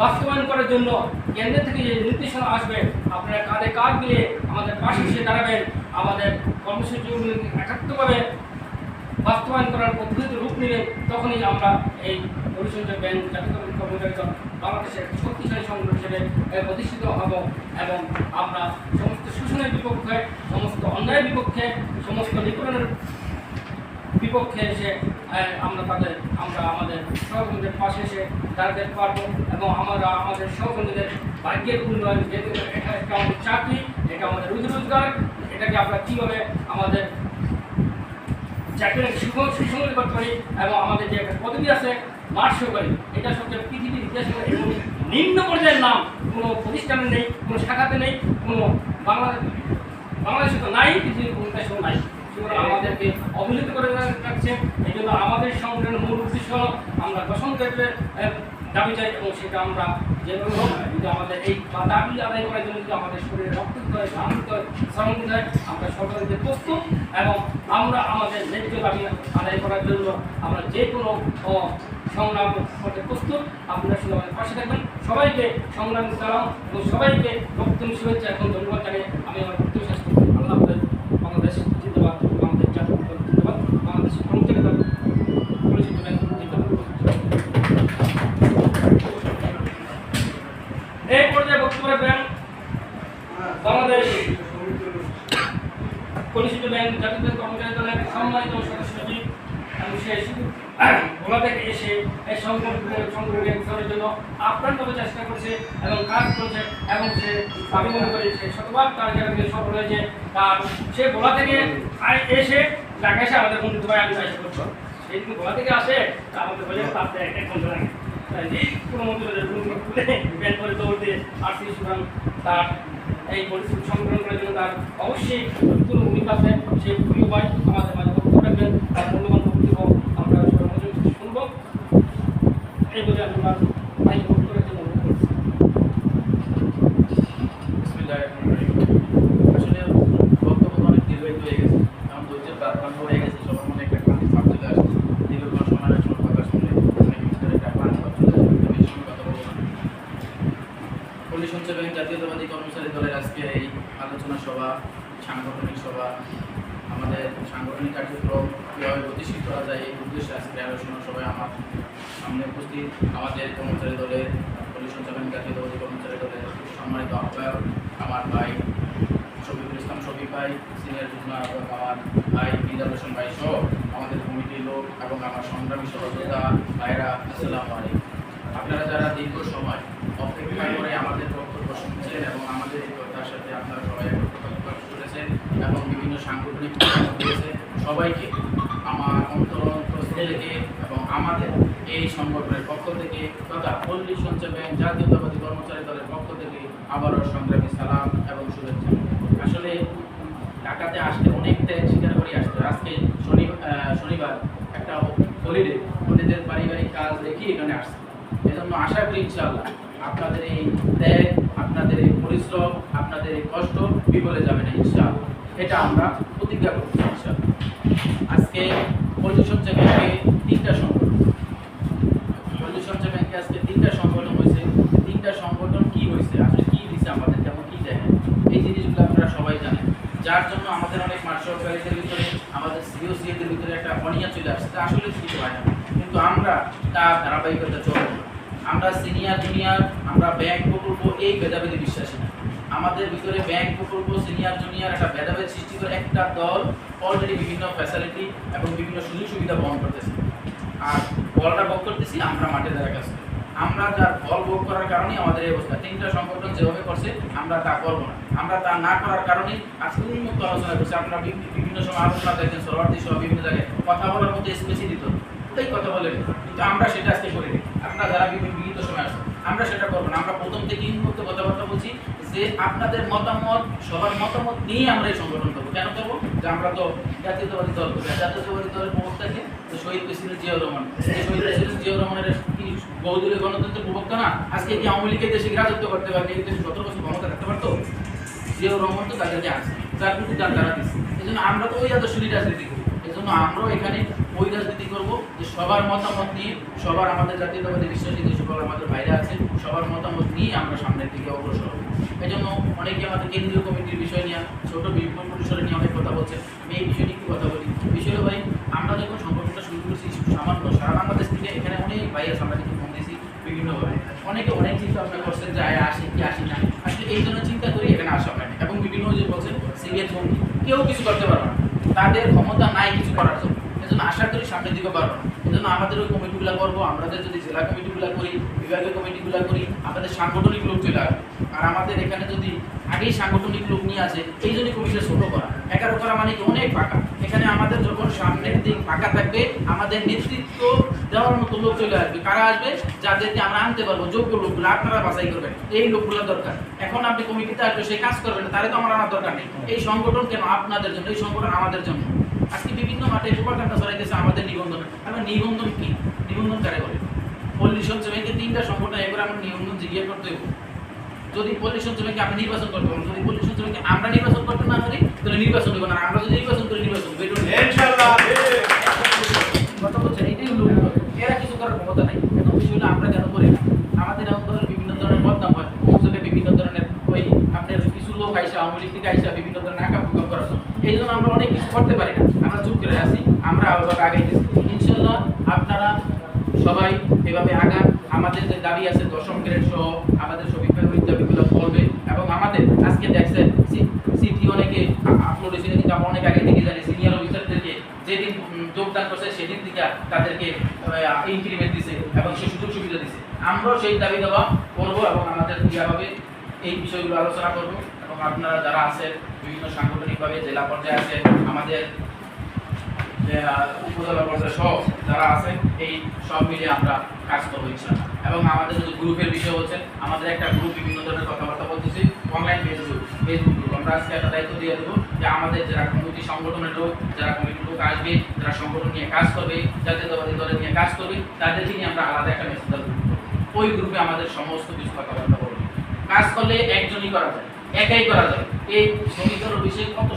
বাস্তবায়ন করার জন্য কেন্দ্র থেকে যে নির্দেশনা আসবে আপনারা কাঁধে কাঁধ মিলে আমাদের পাশে এসে দাঁড়াবেন। আমাদের কর্মসূচিগুলি একাত্মভাবে বাস্তবায়ন করার পদ্ধতিতে রূপ নিলে তখনই আমরা এই পরিসংখ্যান ব্যাংক জাতীয়তাবাদী কর্মচারী দল বাংলাদেশের শক্তিশালী সংগঠন হিসেবে প্রতিষ্ঠিত হব এবং আমরা সমস্ত শোষণের বিপক্ষে, সমস্ত অন্যায়ের বিপক্ষে, সমস্ত নিপীড়নের বিপক্ষে এসে আমরা আমাদের সহকর্মীদের পাশে এসে দাঁড়াতে পারবো এবং আমরা আমাদের সহকর্মীদের ভাগ্যের উন্নয়ন, যেহেতু এটা একটা আমাদের চাকরি, এটা আমাদের রুজি রোজগার, এটাকে আমরা কীভাবে আমাদের চাকরি সুসংগত করতে পারি এবং আমাদের যে একটা পদবি আছে মাঠ সহকারী, এটা সবচেয়ে পৃথিবীর ইতিহাসে নিম্ন পর্যায়ের নাম, কোনো প্রতিষ্ঠানে নেই, কোনো শাখাতে নেই, কোনো বাংলাদেশে তো নাই, পৃথিবীর কোনো দেশেও নাই। আমাদেরকে অবহেলিত করে রাখছে। এই জন্য আমাদের সংগঠনের মূল উদ্দেশ্য হল আমরা দশম গ্রেডের দাবি চাই এবং সেটা আমরা যেভাবে হোক যদি আমাদের এই দাবি আদায় করার জন্য যদি আমাদের শরীরে রক্ত দিতে হয়, ঘাম দিতে হয়, শ্রম দিতে হয়, আমরা সরকার দিতে প্রস্তুত এবং আমরা আমাদের ন্যায্য দাবি আদায় করার জন্য আমরা যে কোনো সংগ্রাম করতে প্রস্তুত। আপনারা শুধু আমাদের পাশে থাকবেন। সবাইকে সংগ্রাম চালাও এবং সবাইকে রক্তম শুভেচ্ছা এখন ধন্যবাদ জানিয়ে আমি আমার বক্তব্য শেষ করছি। আল্লাহ হাফেজ। বাংলাদেশ জিন্দাবাদ, বাংলাদেশ জাতীয় দল জিন্দাবাদ, বাংলাদেশ কর্মচারী দল পরিচিত ব্যাংক জিন্দাবাদ। এই পর্যায়ে বক্তব্য রাখবেন বাংলাদেশ পরিচিত ব্যাংক জাতীয় কর্মচারী দলের সম্মানিত সদস্য সচিব এবং সে ভোলা থেকে এসে এই সংগঠনের জন্য আপ্রাণভাবে চেষ্টা করছে এবং কাজ করছে এবং সে আমি মনে করি সে শতভাগ তার জায়গায় সফল হয়েছে। আর সে ভোলা থেকে এসে ঢাকা এসে আমাদের বন্ধু ভাই আমি চেষ্টা করছি, সেই যদি ভোলা থেকে আসে তা আমাদের বলে তাতে এক ঘন্টা লাগে কোনো মতো ব্যান করে দৌড় দিয়ে আসছি। সুতরাং তার এই পরিস্থিতি সংগ্রহণ করার জন্য তার অবশ্যই কোনো ভূমিকা আছে। সেই প্রিয় ভাই আমাদের মাঝে বক্তব্য রাখবেন, তার মূল্যবান বক্তব্য আমরা শুনব। এই বলে আমরা ভাই বক্তব্যের জন্য অনুরোধ করছি। আসলে বক্তব্য অনেক দীর্ঘায়িত হয়ে গেছে, কারণ ধৈর্যের প্রাধান্য হয়ে গেছে, সবার মনে একটা ক্লান্তি ভাব চলে আসছে। দীর্ঘক্ষণ সময় কথা শুনলে একটা ক্লান্তি ভাব চলে আসবে। বেশি সময় কথা বলবো না। পল্লী সঞ্চয় ব্যাংক জাতীয়তাবাদী কর্মচারী দলের আজকে এই আলোচনা সভা, সাংগঠনিক সভা, আমাদের সাংগঠনিক কার্যক্রম কীভাবে গতিশীল করা যায় এই উদ্দেশ্যে আজকে আলোচনা সভায় আমার সামনে উপস্থিত আমাদের কর্মচারী দলের পল্লী সঞ্চয় ব্যাংক জাতীয়তাবাদী কর্মচারী দলের সম্মানিত আহ্বায়ক আমার ভাই শফিকুল ইসলাম শফিক ভাই, সিনিয়র যুগ্ম আহ্বায়ক আমার ভাই মিজান হোসেন ভাই সহ আমাদের কমিটির লোক এবং আমার সংগ্রামী সহযোদ্ধা ভাইরা, আসসালামু আলাইকুম। আপনারা যারা দীর্ঘ সময় অপেক্ষা করে আমাদের বক্তব্য শুনছেন এবং আমাদের এই কথার সাথে আপনারা সবাই প্রকাশ করেছেন এবং বিভিন্ন সাংগঠনিক দিয়েছেন, সবাইকে আমার অন্তরস্থ থেকে এবং আমাদের এই সংগঠনের পক্ষ থেকে তথা পল্লী সঞ্চয় ব্যাংক জাতীয়তাবাদী কর্মচারী দলের পক্ষ থেকে আবারও সংগ্রামী সালাম এবং শুভেচ্ছা। আসলে ঢাকাতে আসতে অনেক ত্যাগ স্বীকার করে আসতে, আজকে শনিবার একটা হলিডে, হলিডের পারিবারিক কাজ রেখে এখানে আসছে। এজন্য আশা করি ইনশাআল্লাহ আপনাদের এই ত্যাগ, আপনাদের এই পরিশ্রম, আপনাদের এই কষ্ট বিফলে যাবে না ইনশাআল্লাহ, এটা আমরা প্রতিজ্ঞা করছি ইনশাআল্লাহ। আজকে পল্লী সঞ্চয় ব্যাংকে 3টা সংগঠন, পল্লী সঞ্চয় ব্যাংকে আজকে 3টা সংগঠন হয়েছে। 3টা সংগঠন কি হয়েছে, আসলে কি দিচ্ছে আমাদের, যেমন কি দেখেন এই জিনিসগুলো আপনারা সবাই জানেন, যার জন্য আমাদের অনেক মাঠ সহকারীদের ভিতরে, আমাদের সিওসিএদের ভিতরে একটা অনিয়া চলে আসছে। আসলে কিছু হয় না, কিন্তু আমরা তার ধারাবাহিকতা চলব না। আমরা সিনিয়র জুনিয়র, আমরা ব্যাংক প্রকল্প এই ভেদাভেদে বিশ্বাসী না। আমাদের ভিতরে ব্যাংক প্রকল্প, সিনিয়র জুনিয়র একটা ভেদাভেদ সৃষ্টি করে একটা দল অলরেডি বিভিন্ন ফ্যাসিলিটি এবং বিভিন্ন সুযোগ সুবিধা বহন করতেছে, আর বলটা ভোগ করতেছি আমরা মাঠে দাঁড়া কাছে। আমরা যার ফল ভোগ করার কারণেই আমাদের এই অবস্থা। 3টা সংগঠন যেভাবে করছে আমরা তা করবো না। আমরা তা না করার কারণেই আজকে উন্মুক্ত আলোচনা করছি। আপনারা বিভিন্ন সময় আলোচনা দেখেন, সরোয়ার্দী সহ বিভিন্ন জায়গায় কথা বলার মধ্যে স্পেসি দিত, তাই কথা বলেন, কিন্তু আমরা সেটা আজকে করিনি। আপনারা যারা বিভিন্ন সময় আসছে আমরা সেটা করবো না। আমরা প্রথম থেকেই উন্মুক্ত কথাবার্তা বলছি, যে আপনাদের মতামত, সবার মতামত নিয়ে আমরা এই সংগঠন করবো। কেন করবো? যে আমরা তো জাতীয়তাবাদী দল করি, জাতীয়তাবাদী দলের প্রবক্তাকে তো শহীদ প্রেসিডেন্ট জিয়াউর রহমান, শহীদ প্রেসিডেন্ট জিয়াউর রহমানের কি বহুদলীয় গণতন্ত্রের প্রবক্তা না? আজকে কি আওয়ামী লীগের দেশে রাজত্ব করতে পারবে, এই দেশে 17 বছর ক্ষমতা রাখতে পারতো? জিয়াউর রহমান তো তাদেরকে আছে, যার কিন্তু তারা দিচ্ছে। এই জন্য আমরা তো ওই আদর্শ রাজনীতি করি। এই জন্য আমরাও এখানে ওই রাজনীতি করব যে সবার মতামত নিয়ে, সবার আমাদের জাতীয়তাবাদী বিশ্বাসী যে সকল আমাদের বাইরে আছে সবার মতামত নিয়ে আমরা সামনের দিকে অগ্রসর হব। এই জন্য অনেকে আমাদের কেন্দ্রীয় কমিটির বিষয় নিয়ে, ছোট বিভিন্ন পরিসরে নিয়ে অনেক কথা বলছে। আমি এই বিষয় নিয়ে একটু কথা বলি। বিষয় ভাই, আমরা যখন সংগঠনটা শুরু করেছি সামান্য সারা বাংলাদেশ থেকে, এখানে অনেক ভাই আছে, আমরা কিন্তু ফোন দিয়েছি বিভিন্নভাবে, অনেকে অনেক চিন্তা ভাবনা করছেন যে আসি কি আসি না, আসলে এই জন্য চিন্তা করি এখানে আসা হয়নি। এবং বিভিন্ন যে বলছেন সিরিয়াস বন্ধু, কেউ কিছু করতে পারবে না, তাদের ক্ষমতা নাই কিছু করার জন্য। এই জন্য আশা করি সামনের দিকে পারবো না। এই জন্য আমাদের ওই কমিটিগুলো করবো, আমাদের যদি জেলা কমিটিগুলো করি, বিভাগীয় কমিটিগুলো করি, আমাদের সাংগঠনিক লোক চলে আসবে। আর আমাদের এখানে যদি আগেই সাংগঠনিক লোক নিয়ে আসে, এই জন্য কমিটিটা ছোট করা, 11 করা মানে কি অনেক ফাঁকা। এখানে আমাদের যখন সামনের দিক ফাঁকা থাকবে, আমাদের নেতৃত্ব দেওয়ার মতো লোক চলে আসবে। কারা আসবে? যাদেরকে আমরা আনতে পারবো, যোগ্য লোকগুলো, আপনারা বাছাই করবেন। এই লোকগুলো দরকার। এখন আপনি কমিটিতে আসবে, সে কাজ করবেন, তাহলে তো আমার আনার দরকার নেই। এই সংগঠন কেন? আপনাদের জন্য। এই সংগঠন আমাদের জন্য। আজকে বিভিন্ন মাঠে প্রোপাগান্ডা ছড়াইতেছে আমাদের নিবন্ধন। আমরা নিবন্ধন কি? নিবন্ধন কারে বলে? পল্লী সঞ্চয় ব্যাংকে 3টা সংগঠন, এবার আমরা নিবন্ধন জিজ্ঞাসা করতে হবে। যদি পল্লী সঞ্চয় ব্যাংকে আমরা নির্বাচন করতে পারবো, যদি পল্লী সঞ্চয় ব্যাংকে আমরা নির্বাচন করতে না পারি, তাহলে নির্বাচন হবে না। আমরা যদি নির্বাচন করি, নির্বাচন হবে। ইনশাআল্লাহ কথা বলছেন, এটাই হলো এরা কিছু করার ক্ষমতা নাই। এখন বিষয়টা আমরা কেন করি না? আমাদের এমন ধরনের বিভিন্ন ধরনের বদনাম হয়, মৌসুমে বিভিন্ন ধরনের ওই আপনার কিছু লোক আইসা, আওয়ামী লীগ থেকে আইসা বিভিন্ন ধরনের আঁকা প্রকাশ করার জন্য। এই জন্য আমরা অনেক কিছু করতে পারি না, আমরা চুপ করে আসি। আমরা আবার আগাইতেছি। ইনশাল্লাহ আপনারা সবাই এভাবে আগান। আমাদের যে দাবি আছে 10ম গ্রেড সহ আমাদের সব দাবিগুলো করবে। এবং আমাদের আজকে দেখছেন সিটি অনেকে আপলোড হয়েছে, কিন্তু আমরা অনেক আগে থেকে জানি সিনিয়র অফিসারদেরকে যেদিন যোগদান করছে সেদিন থেকে তাদেরকে ইনক্রিমেন্ট দিছে এবং সে সুযোগ সুবিধা দিছে। আমরাও সেই দাবি দেওয়া করবো এবং আমাদের ক্রিয়াভাবে এই বিষয়গুলো আলোচনা করবো। এবং আপনারা যারা আছে বিভিন্ন সাংগঠনিকভাবে জেলা পর্যায়ে আছে, আমাদের উপজেলা পর্যায়ে সহ যারা আছে, এই সব মিলিয়ে আমরা কাজ করবো ইনশাআল্লাহ। এবং আমাদের যদি গ্রুপের বিষয় হচ্ছে, আমাদের একটা গ্রুপ বিভিন্ন ধরনের কথাবার্তা বলতেছি, অনলাইন ফেসবুক গ্রুপ। আমরা আজকে একটা দায়িত্ব দিয়ে দেবো যে আমাদের যারা কমিটি সংগঠনের লোক, যারা কমিটির লোক আসবে, যারা সংগঠন নিয়ে কাজ করবে, জাতীয়তাবাদী দলের নিয়ে কাজ করবে, তাদেরকে নিয়ে আমরা আলাদা একটা মেসেজ দেবো। ওই গ্রুপে আমাদের সমস্ত কিছু কথাবার্তা বলবো। কাজ করলে একজনই করা যায়, একাই করা যায়। এই শ্রমিকের বিষয়ে কত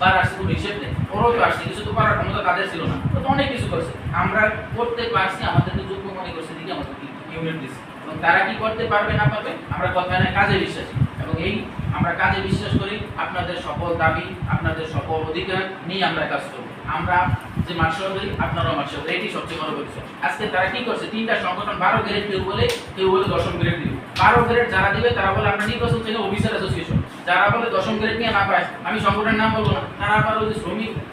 বার আসছে কোনো হিসেব নেই। ওরাও তো আসছে, কিছু তো করার ক্ষমতা তাদের ছিল না, তো অনেক কিছু করছে। আমরা করতে পারছি, আমাদেরকে যোগ্য মনে করছে দিকে আমাদের ইউনিট দিচ্ছে। এবং তারা কি করতে পারবে না পারবে, আমরা কথা না কাজে বিশ্বাসী। এবং এই আমরা কাজে বিশ্বাস করি। আপনাদের সকল দাবি, আপনাদের সকল অধিকার নিয়ে আমরা কাজ করব। আমরা যে মার্শাল করি, আপনারাও মার্শাল করি, এটি সবচেয়ে বড় পরিচয়। আজকে তারা কি করছে? 3টা সংগঠন 12 গ্রেড, কেউ বলে 10ম গ্রেড দিবে। 12 গ্রেড যারা দিবে তারা বলে আমরা নির্বাচন চাই অফিসার অ্যাসোসিয়েশন। যারা বলে 10ম গ্রেড নিয়ে না পায়, আমি সংগঠনের নাম বলবো না, তারা আবার ওই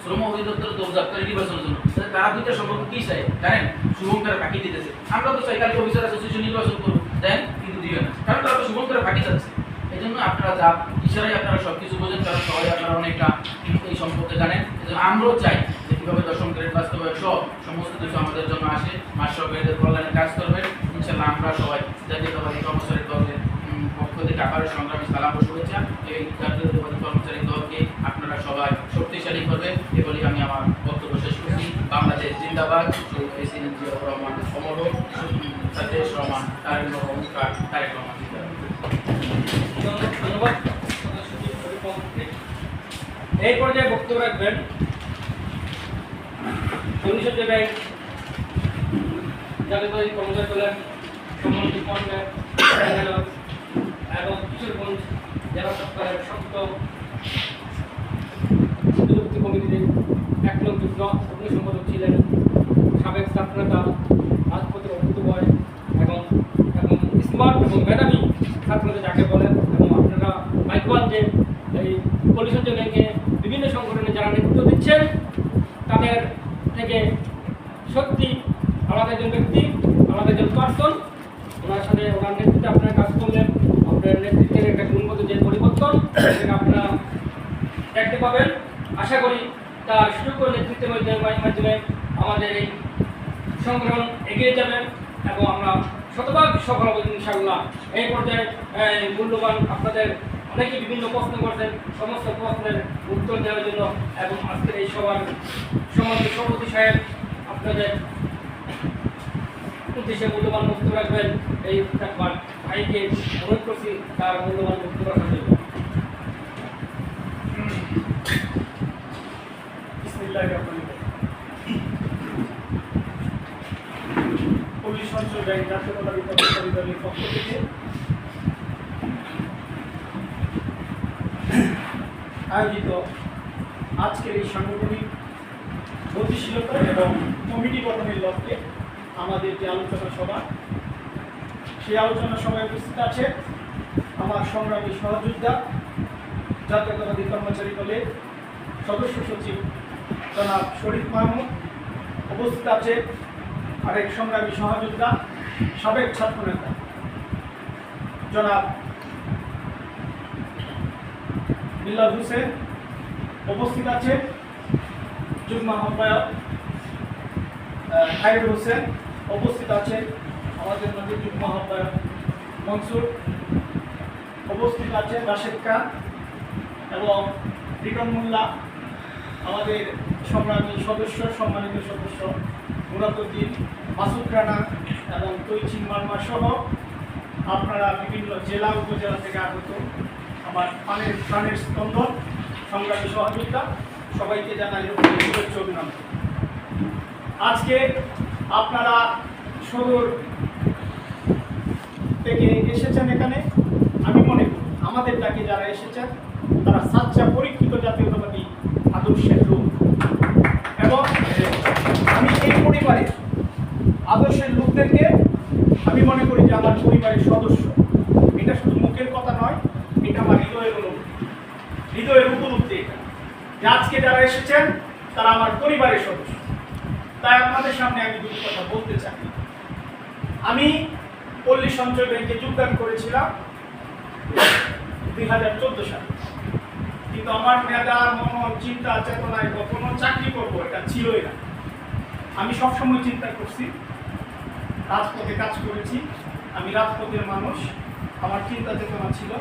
শ্রম অধিদপ্তর দৌড় করে নির্বাচনের জন্য। তারা 2টা সংগঠন কি চাই জানেন? শুভঙ্করে ফাঁকি দিতেছে। আমরা তো চাই কালকে অফিসার অ্যাসোসিয়েশন নির্বাচন করবো, দেন কিন্তু দিবে না, কারণ তারা তো শুভঙ্করে ফাঁকি যাচ্ছে। এই জন্য আপনারা যা ইশারায় আপনারা সব কিছু বোঝেন, কারণ সবাই আপনারা অনেকটা এই সম্পর্কে জানেন। এই জন্য আমরাও চাই যে কীভাবে 10ম গ্রেড বাস্তবায়ন সহ সমস্ত কিছু আমাদের জন্য আসে, মাস্টার গ্রেডের কল্যাণে কাজ করবেন ইনশাআল্লাহ। আমরা সবাই জাতীয়তাবাদী কর্মচারী দলের পক্ষ থেকে আবারও সংগ্রামী সালাম ও শুভেচ্ছা। এই জাতীয়তাবাদী কর্মচারী দলকে আপনারা সবাই শক্তিশালী করবেন, এ বলে আমি আমার বক্তব্য শেষ করছি। বাংলাদেশ জিন্দাবাদ, শহীদ প্রেসিডেন্ট জিয়াউর রহমান অমর হোক, সাদেশ রহমান, তারেক রহমান জিন্দাবাদ। ধন্যবাদ। এই পর্যায়ে বক্তব্য রাখবেন পরিষদ ব্যাংক জাতীয়তাবাদী কর্মচারী দলের সম্মানিত কনভেনর এবং কিশোরগঞ্জ জেলা সরকারের শক্ত দূরবর্তী কমিটিতে 1 নং যুগ্ম সম্পাদক ছিলেন সাবেক ছাত্রনেতা রাজপথের অভ্যুদয় এবং স্মার্ট এবং মেধাবী ছাত্রদের যাকে বলেন। এবং আপনারা ভাগ্যবান যে এই পরিষদ ব্যাংকে বিভিন্ন সংগঠনে যারা নেতৃত্ব দিচ্ছেন, তাদের থেকে সত্যি আলাদা একজন ব্যক্তি, আলাদা একজন পার্সন। ওনার সাথে ওনার নেতৃত্বে আপনারা কাজ করলেন, আপনার নেতৃত্বের একটা গুণগত যে পরিবর্তন সেটা আপনারা দেখতে পাবেন। আশা করি তার সুযোগ্য নেতৃত্বের মাধ্যমে আমাদের এই সংগঠন এগিয়ে যাবেন এবং আমরা শতভাগ সফল হব ইনশাআল্লাহ। এই পর্যায়ে মূল্যবান আপনাদের অনেকে বিভিন্ন প্রশ্ন করছেন, সমস্ত প্রশ্নের উত্তর দেওয়ার জন্য এবং আজকের এই সবার সমাজের সভাপতি সাহেব আপনাদের উদ্দেশ্যে মূল্যবান বক্তব্য রাখবেন। এই ভাইকে অনুরোধ করছি তার মূল্যবান বক্তব্য রাখার জন্য। বিসমিল্লাহির রহমানির রহিম। পল্লী সঞ্চয় ব্যাংক জাতীয়তাবাদী কর্মচারী দলের পক্ষ থেকে আয়োজিত আজকের এই সাংগঠনিক গতিশীলতা এবং কমিটি গঠনের লক্ষ্যে আমাদের যে আলোচনা সভা, সেই আলোচনা সভায় উপস্থিত আছে আমার সংগ্রামী সহযোদ্ধা জাতীয়তাবাদী কর্মচারী দলের সদস্য সচিব জনাব শরীফ মাহমুদ, উপস্থিত আছে আরেক সংগ্রামী সহযোদ্ধা সাবেক ছাত্রনেতা জনাব মিল্লাত হোসেন, উপস্থিত আছে যুগ্ম আহ্বায়ক খায়রুল হোসেন, উপস্থিত আছে আমাদের মধ্যে যুগ্ম আহ্বায়ক মনসুর, উপস্থিত আছেন রাশেদ খান এবং রিটন মোল্লা, আমাদের সংগ্রামী সদস্য সম্মানিত সদস্য মুরাদুদ্দিন, মাসুদ রানা এবং তৈচিন মার্মা সহ আপনারা বিভিন্ন জেলা উপজেলা থেকে আগত আমার প্রাণের স্পন্দন সংগ্রামী সহযোগিতা, সবাইকে জানাই শুভেচ্ছা অভিনন্দন। আজকে আপনারা সদর থেকে এসেছেন এখানে, আমি মনে করি আমাদের ডাকে যারা এসেছেন তারা সাচ্চা পরীক্ষিত জাতীয়তাবাদী আদর্শের লোক, এবং আমি এই পরিবারের আদর্শের লোকদেরকে আমি মনে করি যে আমার পরিবারের সদস্য। এটা শুধু মুখের কথা নয়, এটা আমার হৃদয়ের উপলব্ধি। এটা যে আজকে যারা এসেছেন তারা আমার পরিবারের সদস্য। তাই আপনাদের সামনে আমি দুটো কথা বলতে চাই। আমি পল্লী সঞ্চয় ব্যাংকে যোগদান করেছিলাম 2014 সালে, কিন্তু আমার মেধা, মন, চিন্তা, চেতনায় কখনো চাকরি করবো এটা ছিলই না। আমি সবসময় চিন্তা করছি, রাজপথে কাজ করেছি, আমি রাজপথের মানুষ, আমার চিন্তা চেতনা ছিল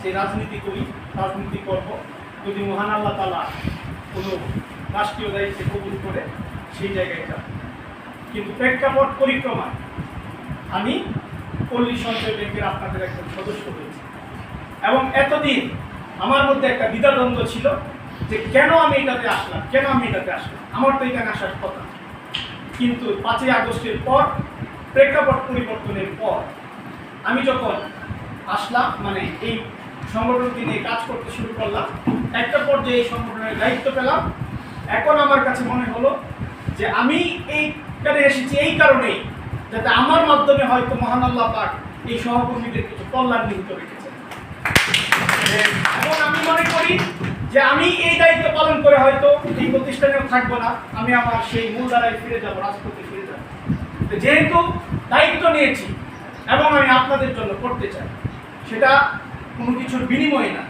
যে রাজনীতি করি, রাজনীতি করব যদি মহান আল্লাহ তাআলা কোনো রাষ্ট্রীয় দায়িত্বে কবুল করে সেই জায়গায় যাব। কিন্তু প্রেক্ষাপট পরিক্রমায় আমি পল্লী সঞ্চয় ব্যাংকের আপনাদের একজন সদস্য হয়েছি, এবং এতদিন আমার মধ্যে একটা দ্বিধাদ্বন্দ্ব ছিল যে কেন আমি এটাতে আসলাম, আমার তো এখানে আসার কথা। কিন্তু 5ই আগস্টের পর, প্রেক্ষাপট পরিবর্তনের পর আমি যখন আসলাম, মানে এই সংগঠনকে নিয়ে কাজ করতে শুরু করলাম, একটা পর্যায়ে এই সংগঠনের দায়িত্ব পেলাম। এখন আমার কাছে মনে হলো যে আমি এইখানে এসেছি এই কারণেই যাতে আমার মাধ্যমে হয়তো মহান আল্লাহ পাক এই সহকর্মীদের কিছু কল্যাণ নিহিত রেখেছেন, এবং আমি মনে করি যে আমি এই দায়িত্ব পালন করে হয়তো এই প্রতিষ্ঠানেও থাকবো না, আমি আমার সেই মূলধারায় ফিরে যাব, রাজপথে ফিরে যাব। যেহেতু দায়িত্ব নিয়েছি এবং আমি আপনাদের জন্য করতে চাই, সেটা কোনো কিছুর বিনিময়ে না,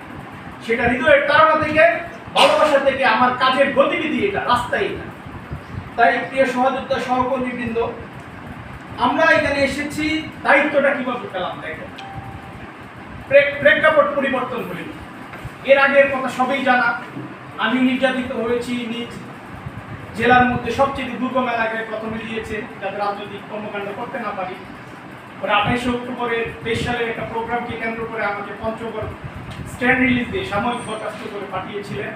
সেটা হৃদয়ের তাড়না থেকে, ভালোবাসা থেকে, আমার কাজের গতিবিধি, এটা রাস্তায় এটা। তাই প্রিয় সহযোদ্ধা সহকর্মীবৃন্দ, আমরা এখানে এসেছি, দায়িত্বটা কিভাবে পেলাম দেখেন। প্রেক্ষাপট পরিবর্তন হল। এর আগের কথা সবই জানা, আমি নির্যাতিত হয়েছি নিজ জেলার মধ্যে সবচেয়ে দুর্গম এলাকায় প্রথমে দিয়েছে, যাতে রাজনৈতিক কর্মকাণ্ড করতে না পারি। 28 অক্টোবরের 23 সালের একটা প্রোগ্রামকে কেন্দ্র করে আমাকে পঞ্চগড় স্ট্যান্ড রিলিজ দিয়ে সাময়িক বরখাস্ত করে পাঠিয়েছিলেন।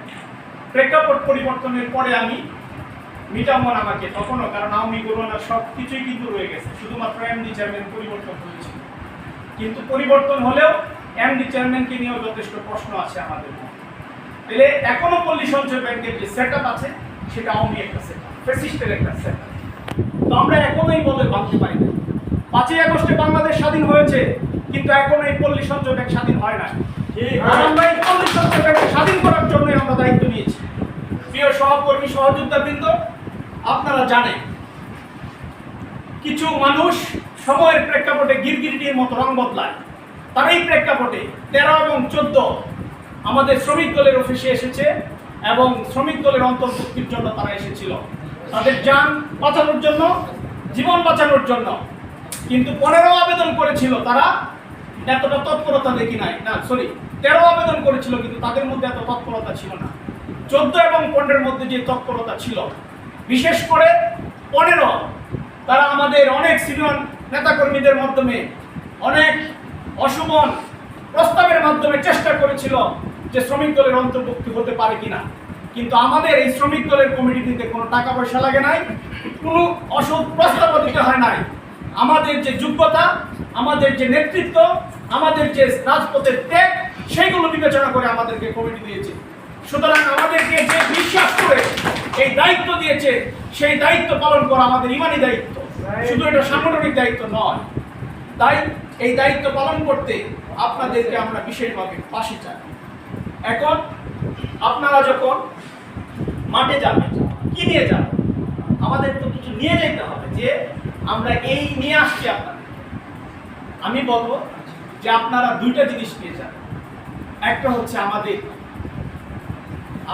প্রেক্ষাপট পরিবর্তনের পরে আমি মিটামন আমাকে তখনও, কারণ আওয়ামী করোনা সব কিছুই কিন্তু রয়ে গেছে, শুধুমাত্র এমডি চেয়ারম্যান পরিবর্তন হয়েছিল। কিন্তু পরিবর্তন হলেও এমডি চেয়ারম্যানকে নিয়েও যথেষ্ট প্রশ্ন আছে আমাদের মধ্যে। তাহলে এখনো পল্লী সঞ্চয় ব্যাংকের যে সেট আপ আছে সেটা আওয়ামী একটা সেট আপ, ফ্যাসিস্টের একটা সেট আপ। তো আমরা এখনো এই বলে ভাবতে পারি না। 5ই আগস্টে বাংলাদেশ স্বাধীন হয়েছে, কিন্তু এখনো এই পল্লী সঞ্চয় ব্যাংক স্বাধীন হয় না। আমরা এই পল্লী সঞ্চয় ব্যাংক স্বাধীন করার জন্য আমরা দায়িত্ব নিয়েছি। প্রিয় সহকর্মী সহযোদ্ধাবৃন্দ, আপনারা জানেন কিছু মানুষ সময়ের প্রেক্ষাপটে গিরগিটির মতো রং বদলায়। তার এই প্রেক্ষাপটে 13 এবং 14 আমাদের শ্রমিক দলের অফিসে এসেছে, এবং শ্রমিক দলের অন্তর্ভুক্তির জন্য তারা এসেছিল, তাদের যান বাঁচানোর জন্য, জীবন বাঁচানোর জন্য। কিন্তু 15 আবেদন করেছিল, তারা এতটা তৎপরতা দেখি নাই, 13 আবেদন করেছিল, কিন্তু তাদের মধ্যে এত তৎপরতা ছিল না। 14 এবং 15-এর মধ্যে যে তৎপরতা ছিল, বিশেষ করে 15 তারা আমাদের অনেক সিনিয়র নেতাকর্মীদের মাধ্যমে, অনেক অশুভন প্রস্তাবের মাধ্যমে চেষ্টা করেছিল যে শ্রমিক দলের অন্তর্ভুক্তি হতে পারে কিনা। কিন্তু আমাদের এই শ্রমিক দলের কমিটিতে কোনো টাকা পয়সা লাগে নাই, কোনো অশুভ প্রস্তাবও দিতে হয় নাই। আমাদের যে যোগ্যতা, আমাদের যে নেতৃত্ব, আমাদের যে রাজপথের ত্যাগ, সেইগুলো বিবেচনা করে আমাদেরকে কমিটি দিয়েছে। সুতরাং আমাদেরকে যে বিশ্বাস করে এই দায়িত্ব দিয়েছে, সেই দায়িত্ব পালন করা আমাদের ইমানি দায়িত্ব, শুধু এটা সাংগঠনিক দায়িত্ব নয়। তাই এই দায়িত্ব পালন করতে আপনাদেরকে আমরা বিশেষভাবে পাশে চাই। এখন আপনারা যখন মাঠে যাবেন, কি নিয়ে যাবেন? আমাদের তো কিছু নিয়ে যেতে হবে, যে আমরা এই নিয়ে আসছি আপনাদের। আমি বলবো যে আপনারা দুইটা জিনিস নিয়ে যান। একটা হচ্ছে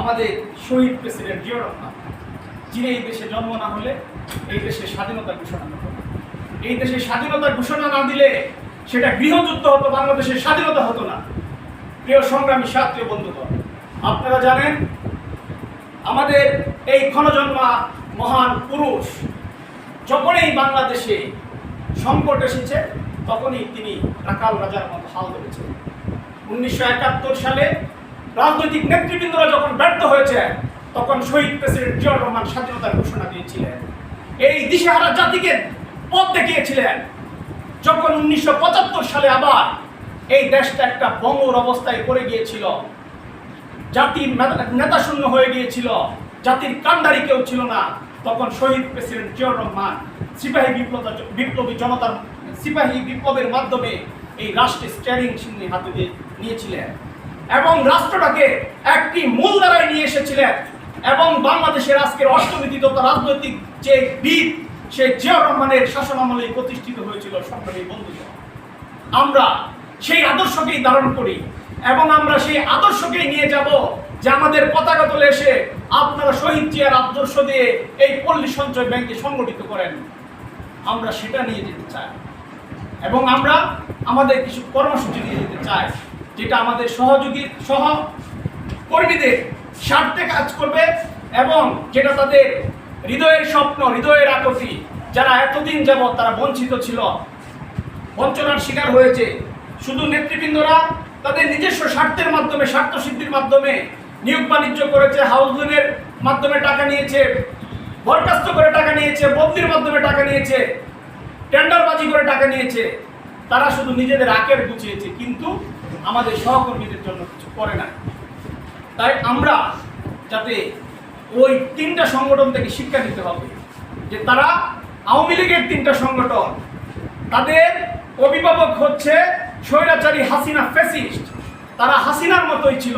আমাদের শহীদ প্রেসিডেন্ট জিয়াউর রহমান, যিনি এই দেশে জন্ম না হলে এই দেশের স্বাধীনতা ঘোষণা না হতো। এই দেশের স্বাধীনতা ঘোষণা না দিলে সেটা গৃহযুদ্ধ হতো, বাংলাদেশের স্বাধীনতা হতো না। প্রিয় সংগ্রামী সাথী বন্ধুগণ, আপনারা জানেন আমাদের এই ক্ষণজন্মা মহান পুরুষ যখনই বাংলাদেশে সংকট এসেছে, তখনই তিনি রাখাল রাজার মতো হাল ধরেছেন। 1971 সালে রাজনৈতিক নেতৃবৃন্দরা যখন ব্যর্থ হয়েছে, তখন শহীদ প্রেসিডেন্ট জিয়াউর রহমান স্বাধীনতার ঘোষণা দিয়েছিলেন, এই দিশেহারা জাতিকে পথ দেখিয়েছিলেন। যখন 1975 সালে আবার এই দেশটা একটা বঙ্গর অবস্থায় পড়ে গিয়েছিল, জাতির নেতা শূন্য হয়ে গিয়েছিল, জাতির কাণ্ডারি কেউ ছিল না, তখন শহীদ প্রেসিডেন্ট জিয়াউর রহমান সিপাহী বিপ্লবের মাধ্যমে এই রাষ্ট্রের স্টিয়ারিং সিংহে হাতে নিয়েছিলেন এবং রাষ্ট্রটাকে একটি মূল ধারায় নিয়ে এসেছিলেন। এবং বাংলাদেশের আজকের অর্থনীতি তথা রাজনৈতিক যে ভিত, সেই জিয়াউর রহমানের শাসনামলে প্রতিষ্ঠিত হয়েছিল। সংগ্রামী বন্ধুগণ, আমরা সেই আদর্শকেই ধারণ করি এবং আমরা সেই আদর্শকেই নিয়ে যাব, যে আমাদের পতাকা তুলে এসে আপনারা শহীদ জিয়ার আদর্শ দিয়ে এই পল্লী সঞ্চয় ব্যাংকে সংগঠিত করেন। আমরা সেটা নিয়ে যেতে চাই এবং আমরা আমাদের কিছু কর্মসূচি নিয়ে যেতে চাই, যেটা আমাদের সহকর্মীদের স্বার্থে কাজ করবে এবং যেটা তাদের হৃদয়ের স্বপ্ন, হৃদয়ের আকুতি, যারা এতদিন যাবৎ তারা বঞ্চিত ছিল, বঞ্চনার শিকার হয়েছে। শুধু নেতৃবৃন্দরা তাদের নিজস্ব স্বার্থের মাধ্যমে, স্বার্থ সিদ্ধির মাধ্যমে নিয়োগ বাণিজ্য করেছে, হাউস লোনের মাধ্যমে টাকা নিয়েছে, বরখাস্ত করে টাকা নিয়েছে, বদলির মাধ্যমে টাকা নিয়েছে, টেন্ডারবাজি করে টাকা নিয়েছে। তারা শুধু নিজেদের আকের গুছিয়েছে, কিন্তু আমাদের সহকর্মীদের জন্য কিছু করে না। তাই আমরা যাতে ওই 3টা সংগঠন থেকে শিক্ষা নিতে হবে, যে তারা আওয়ামী লীগের 3টা সংগঠন, তাদের অভিভাবক হচ্ছে স্বৈরাচারী হাসিনা ফ্যাসিস্ট। তারা হাসিনার মতোই ছিল।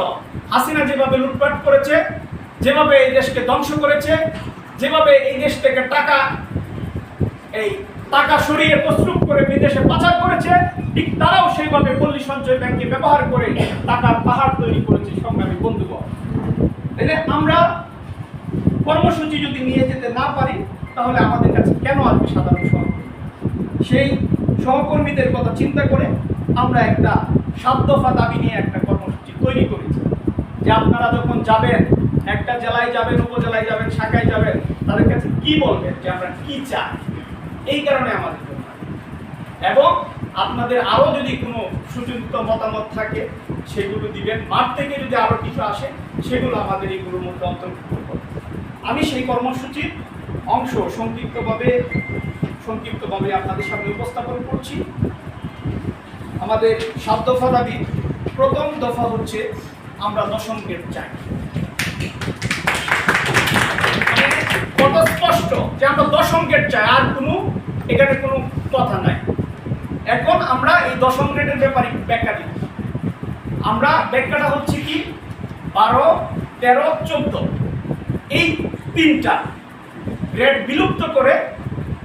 হাসিনা যেভাবে লুটপাট করেছে, যেভাবে এই দেশকে ধ্বংস করেছে, যেভাবে এই দেশ থেকে টাকা সরিয়ে প্রস্তুত করে বিদেশে পাচার করেছে, ঠিক তারাও সেইভাবে পল্লী সঞ্চয় ব্যাংকে ব্যবহার করে টাকার পাহাড় তৈরি করেছে। সংগ্রামী বন্ধুগণ, আমরা কর্মসূচি যদি নিয়ে যেতে না পারি, তাহলে আমাদের কাছে কেন আসবে সাধারণ সহকর্মী? সেই সহকর্মীদের কথা চিন্তা করে আমরা একটা 7 দফা দাবি নিয়ে একটা কর্মসূচি তৈরি করেছি, যে আপনারা যখন যাবেন, একটা জেলায় যাবেন, উপজেলায় যাবেন, শাখায় যাবেন, তাদের কাছে কি বলবেন যে আমরা কি চাই। এই কারণে আমাদের জন্য, এবং আপনাদের আরও যদি কোনো সুচিন্তিত মতামত থাকে সেগুলো দিবেন। মাঠ থেকে যদি আরও কিছু আসে সেগুলো আমাদের এইগুলোর মধ্যে অন্তর্ভুক্ত করবে। আমি সেই কর্মসূচির অংশ সংক্ষিপ্তভাবে আপনাদের সামনে উপস্থাপন করছি। আমাদের 7 দফা দাবি। প্রথম দফা হচ্ছে আমরা দশম গেট চাই। কত স্পষ্ট যে আমরা দশম গেট চাই, আর এখানে কোনো কথা নাই। এখন আমরা এই দশম গ্রেডের ব্যাপারে ব্যাখ্যা দিব। আমরা ব্যাখ্যাটা হচ্ছে কি, 12, 13, 14 এই 3টা গ্রেড বিলুপ্ত করে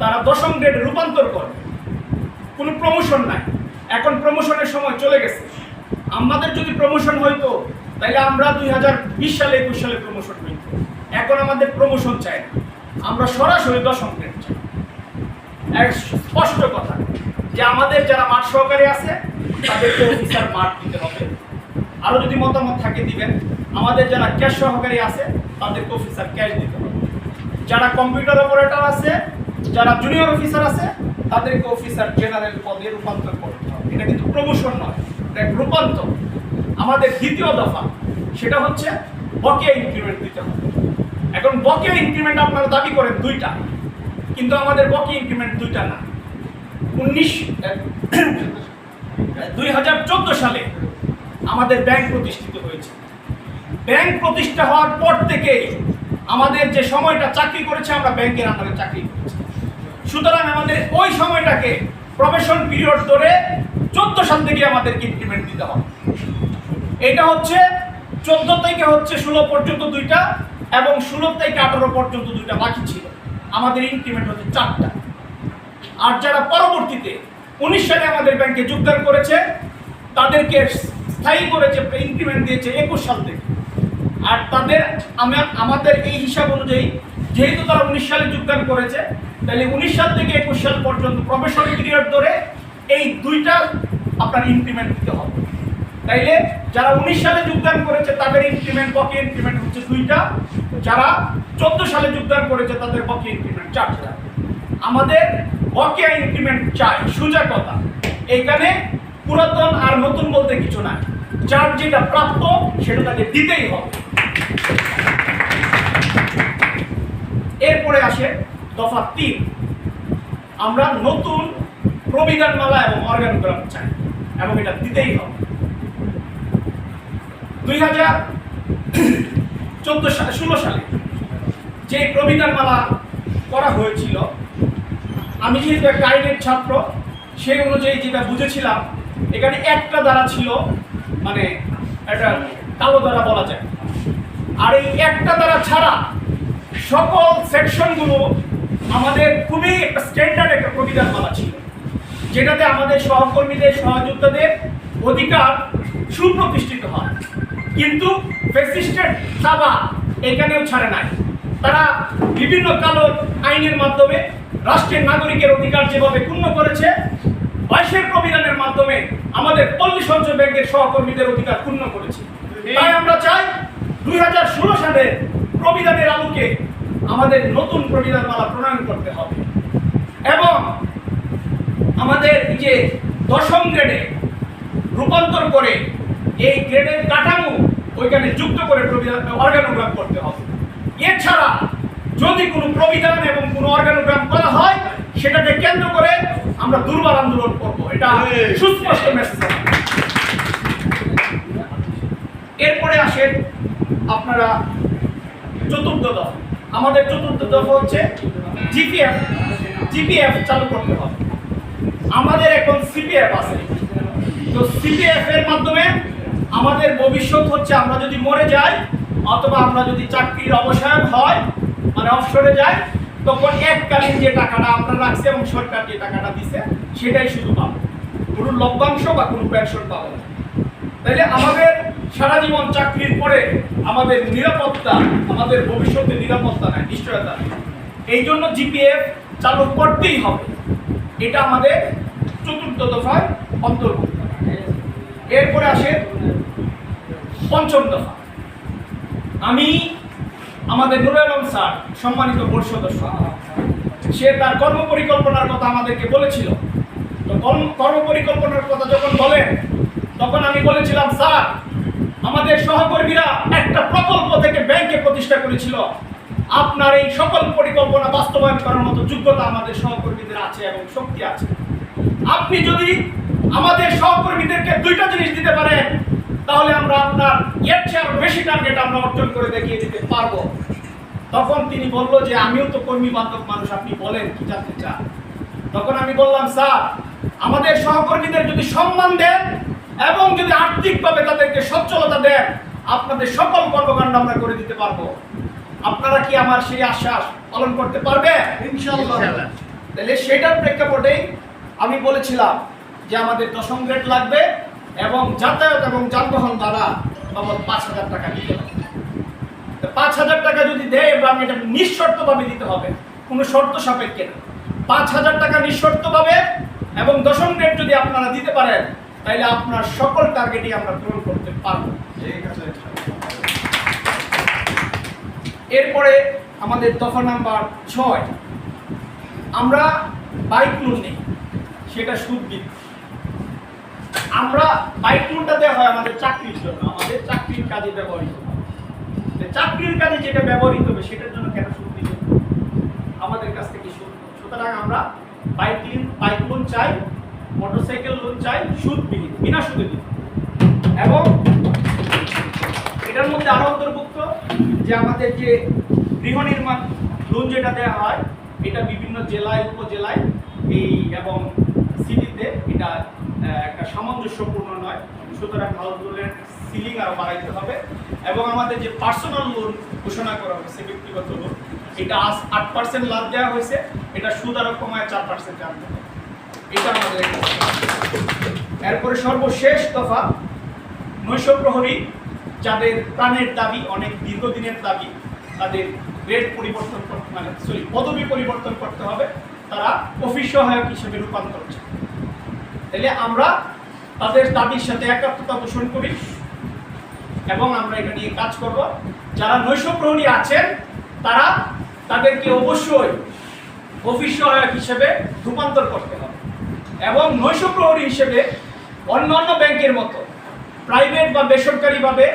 তারা দশম গ্রেডে রূপান্তর করে। কোনো প্রমোশন নাই, এখন প্রমোশনের সময় চলে গেছে। আমাদের যদি প্রমোশন হইতো তাহলে আমরা 2020 সালে 21 সালে প্রমোশন হইত। এখন আমাদের প্রমোশন চাই না, আমরা সরাসরি দশম গ্রেড চাই। এক স্পষ্ট কথা যে আমাদের যারা মাঠ সহকারী আছে তাদেরকে অফিসার মাঠ দিতে হবে, আরও যদি মতামত থাকে দিবেন। আমাদের যারা ক্যাশ সহকারী আছে তাদেরকে অফিসার ক্যাশ দিতে হবে, যারা কম্পিউটার অপারেটর আছে, যারা জুনিয়র অফিসার আছে তাদেরকে অফিসার জেনারেল পদে রূপান্তর করতে হবে। এটা কিন্তু প্রমোশন নয়, এটা এক রূপান্তর। আমাদের দ্বিতীয় দফা সেটা হচ্ছে বকেয়া ইনক্রিমেন্ট দিতে হবে। এখন বকেয়া ইনক্রিমেন্ট আপনারা দাবি করেন দুইটা, কিন্তু আমাদের বকেয়া ইনক্রিমেন্ট দুইটা না। 2014 সালে আমাদের ব্যাংক প্রতিষ্ঠিত হয়েছে। ব্যাংক প্রতিষ্ঠা হওয়ার পর থেকে আমাদের যে সময়টা চাকরি করেছে আমরা ব্যাংকের আন্ডারে চাকরি করেছি। সুতরাং আমাদের ওই সময়টাকে প্রবেশন পিরিয়ড ধরে 14 সাল থেকে আমাদেরকে ইনক্রিমেন্ট দিতে হবে। এটা হচ্ছে 14 থেকে হচ্ছে 16 পর্যন্ত দুইটা, এবং 16 থেকে 18 পর্যন্ত দুইটা বাকি ছিল। আমাদের ইনক্রিমেন্ট হচ্ছে 4টা। আর যারা পরবর্তীতে 19 সালে আমাদের ব্যাংকে যোগদান করেছে তাদেরকে স্থায়ী করেছে, ইনক্রিমেন্ট দিয়েছে 21 সাল থেকে। আর তাদের আমাদের এই হিসাব অনুযায়ী যেহেতু তারা 19 সালে যোগদান করেছে, তাহলে 19 সাল থেকে 21 সাল পর্যন্ত প্রবেশনারি পিরিয়ড ধরে এই দুইটা আপনার ইনক্রিমেন্ট দিতে হবে। তাইলে যারা 19 সালে যোগদান করেছে তাদের ইনক্রিমেন্ট, বকেয়া ইনক্রিমেন্ট হচ্ছে 2টা। যারা 14 সালে যোগদান করেছে তাদের বকেয়া ইনক্রিমেন্ট 4টা। আমাদের বকেয়া ইনক্রিমেন্ট চাই, সোজা কথা। এইখানে পুরাতন আর নতুন বলতে কিছু নাই, যার যেটা প্রাপ্য সেটা তাকে দিতেই হবে। এরপরে আসে দফা 3, আমরা নতুন প্রবিধানমালা এবং অর্গানোগ্রাম চাই, এবং এটা দিতেই হবে। 2016 সালে যে প্রবিধানমালা করা হয়েছিল, আমি যেহেতু একটা আইনের ছাত্র সেই অনুযায়ী যেটা বুঝেছিলাম, এখানে একটা দ্বারা ছিল, মানে একটা কালো দ্বারা বলা যায়। আর এই একটা দ্বারা ছাড়া সকল সেকশনগুলো আমাদের খুবই একটা স্ট্যান্ডার্ড একটা প্রবিধানমালা ছিল, যেটাতে আমাদের সহকর্মীদের, সহযোদ্ধাদের অধিকার সুপ্রতিষ্ঠিত হয়। কিন্তু ফ্যাসিস্টের থাবা এখানেও ছাড়ে নাই। তারা বিভিন্ন কালো আইনের মাধ্যমে রাষ্ট্রের নাগরিকের অধিকার যেভাবে ক্ষুণ্ণ করেছে, 22 প্রবিধানের মাধ্যমে আমাদের পল্লী সঞ্চয় ব্যাংকের সহকর্মীদের অধিকার ক্ষুণ্ণ করেছে। তাই আমরা চাই 2016 সালের প্রবিধানের আলোকে আমাদের নতুন প্রবিধানমালা প্রণয়ন করতে হবে, এবং আমাদের যে 10ম গ্রেডে রূপান্তর করে এই গ্রেডের কাঠামো ওইখানে যুক্ত করে অর্গানোগ্রাম করতে হবে। এছাড়া যদি কোনো প্রবিধান এবং কোনো অর্গানোগ্রাম করা হয় সেটাকে কেন্দ্র করে আমরা দুর্বার আন্দোলন করব, এটা সুস্পষ্ট মেসেজ। এরপরে আসেন আপনারা 4র্থ দফা। আমাদের 4র্থ দফা হচ্ছে জিপিএফ চালু করতে হবে। আমাদের এখন সিপিএফ আছে, তো সিপিএফ এর মাধ্যমে আমাদের ভবিষ্যৎ হচ্ছে আমরা যদি মরে যাই অথবা আমরা যদি চাকরির অবসান হয়, মানে অবসরে যাই, তখন এককালীন যে টাকাটা আমরা রাখছি এবং সরকার যে টাকাটা দিচ্ছে সেটাই শুধু পাবো, কোনো লভ্যাংশ বা কোনো পেনশন পাবো না। তাইলে আমাদের সারা জীবন চাকরির পরে আমাদের নিরাপত্তা, আমাদের ভবিষ্যতে নিরাপত্তা নাই, নিশ্চয়তা নেই। এই জন্য জিপিএফ চালু করতেই হবে। এটা আমাদের 4র্থ দফায় অন্তর্ভুক্ত। এরপরে আসে 5ম দফা। আমি আমাদের নুরুল আলম স্যার, সম্মানিত বোর্ড সদস্য, সে তার কর্মপরিকল্পনার কথা আমাদেরকে বলেছিল। তো কর্মপরিকল্পনার কথা যখন বলেন তখন আমি বলেছিলাম, স্যার আমাদের সহকর্মীরা একটা প্রকল্প থেকে ব্যাংকে প্রতিষ্ঠা করেছিল, আপনার এই সকল পরিকল্পনা বাস্তবায়ন করার মতো যোগ্যতা আমাদের সহকর্মীদের আছে এবং শক্তি আছে। আপনি যদি আমাদের সহকর্মীদেরকে 2টা জিনিস দিতে পারেন তাহলে আমরা আপনার এর চেয়ে আরো বেশি টার্গেট আমরা অর্জন করে দেখিয়ে দিতে পারবো। তখন তিনি বলল যে আমিও তো কর্মী বান্ধব মানুষ, আপনি বলেন কি জানতে চান। তখন আমি বললাম, স্যার আমাদের সহকর্মীদের যদি সম্মান দেন এবং যদি আর্থিকভাবে তাদেরকে সচ্ছলতা দেন, আপনাদের সকল কর্মকাণ্ড আমরা করে দিতে পারবো। আপনারা কি আমার সেই আশ্বাস পালন করতে পারবে? ইনশাআল্লাহ। তাহলে সেটার প্রেক্ষাপটেই আমি বলেছিলাম যে আমাদের 10ম গ্রেড লাগবে এবং যাতায়াত এবং যানবাহন ভাড়া বাবদ 5,000 টাকা দিতে হবে। 5,000 টাকা যদি দেয় এবং এটা নিঃশর্তভাবে দিতে হবে, কোনো শর্ত সাপেক্ষে না। 5,000 টাকা নিঃশর্তভাবে এবং 10ম গ্রেড যদি আপনারা দিতে পারেন তাহলে আপনার সকল টার্গেটই আমরা পূরণ করতে পারব। পারবো। এরপরে আমাদের দফা নাম্বার 6, আমরা বাইক লোন নেই, সেটা সুদভিত্তিক। আমরা বাইক লোনটা দেওয়া হয় আমাদের চাকরির জন্য, আমাদের চাকরির কাজে ব্যবহৃত হয়। চাকরির কাজে যেটা ব্যবহৃত হবে সেটার জন্য কেন সুদ দিতে আমাদের কাছ থেকে সুদ? সুতরাং আমরা বাইক লোন চাই, মোটরসাইকেল লোন চাই সুদ বিহীন, বিনা সুদে দিতে। এবং এটার মধ্যে আরো অন্তর্ভুক্ত যে আমাদের যে গৃহ নির্মাণ লোন যেটা দেওয়া হয়, এটা বিভিন্ন জেলায়, উপজেলায় এবং সিটিতে এটা একটা সামঞ্জস্যপূর্ণ নয়। সুতরাং হাউস লোনের সিলিং আরো বাড়াইতে হবে। এবং আমাদের যে পার্সোনাল লোন ঘোষণা করা হয়েছে, ব্যক্তিগত লোন, এটা 8% লাভ দেওয়া হয়েছে, এটা সুদ আরো কমায় 4% আনতে হবে। এটা আমাদের। এরপরে সর্বশেষ দফা, নৈশ প্রহরী যাদের প্রাণের দাবি, অনেক দীর্ঘদিনের দাবি, তাদের গ্রেড পরিবর্তন করতে, পদবি পরিবর্তন করতে হবে, তারা অফিস সহায়ক হিসেবে রূপান্তর চায়। তাহলে আমরা তাদের দাবির সাথে একাত্মতা পোষণ করি এবং আমরা এটা নিয়ে কাজ করব। যারা নৈশ প্রহরী আছেন তারা তাদেরকে অবশ্যই অফিস সহায়ক হিসেবে রূপান্তর করতে হবে এবং নৈশ প্রহরী হিসেবে অন্যান্য ব্যাংকের মতো প্রাইভেট বা বেসরকারিভাবে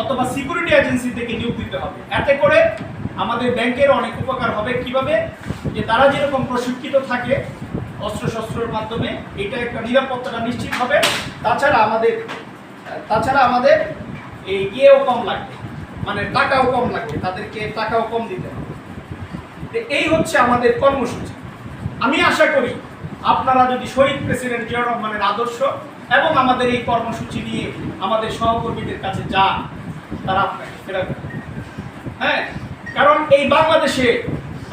অথবা সিকিউরিটি এজেন্সি থেকে নিয়োগ দিতে হবে। এতে করে আমাদের ব্যাংকের অনেক উপকার হবে। কিভাবে? যে তারা যেরকম প্রশিক্ষিত থাকে অস্ত্রশস্ত্রের মাধ্যমে, এটা একটা নিরাপত্তাটা নিশ্চিত হবে। তাছাড়া আমাদের এই ইয়েও কম লাগবে, টাকাও কম লাগবে, তাদেরকে টাকাও কম দিতে হবে। এই হচ্ছে আমাদের কর্মসূচি। আমি আশা করি আপনারা যদি শহীদ প্রেসিডেন্ট জিয়াউর রহমানের আদর্শ এবং আমাদের এই কর্মসূচি নিয়ে আমাদের সহকর্মীদের কাছে যান, তারা আপনাকে ফেরাবে। হ্যাঁ, কারণ এই বাংলাদেশে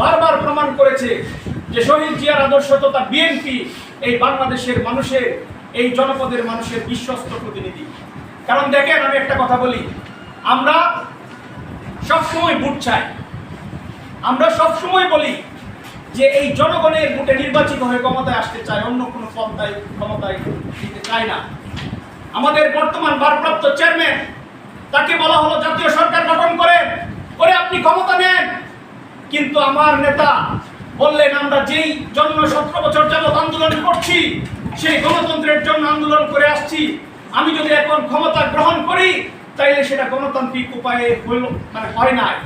বারবার প্রমাণ করেছে যে শহীদ জিয়ার আদর্শ তথা বিএনপি এই বাংলাদেশের মানুষের, এই জনপদের মানুষের বিশ্বস্ত প্রতিনিধি। কারণ দেখেন, আমি একটা কথা বলি, আমরা সবসময় ভোট চাই, আমরা সবসময় বলি যে এই জনগণের ভোটে নির্বাচিত হয়ে ক্ষমতায় আসতে চায়, অন্য কোনো পন্থায় ক্ষমতায় দিতে চায় না। আমাদের বর্তমান ভারপ্রাপ্ত চেয়ারম্যান, তাকে বলা হলো জাতীয় সরকার গঠন করে আপনি ক্ষমতা নেন, কিন্তু আমার নেতা বললেন আমরা যেই জন্য 17 বছর যাবৎ আন্দোলন করছি, সেই গণতন্ত্রের জন্য আন্দোলন করে আসছি, আমি যদি এখন ক্ষমতা গ্রহণ করি তাইলে সেটা গণতান্ত্রিক উপায়ে হয় নাই।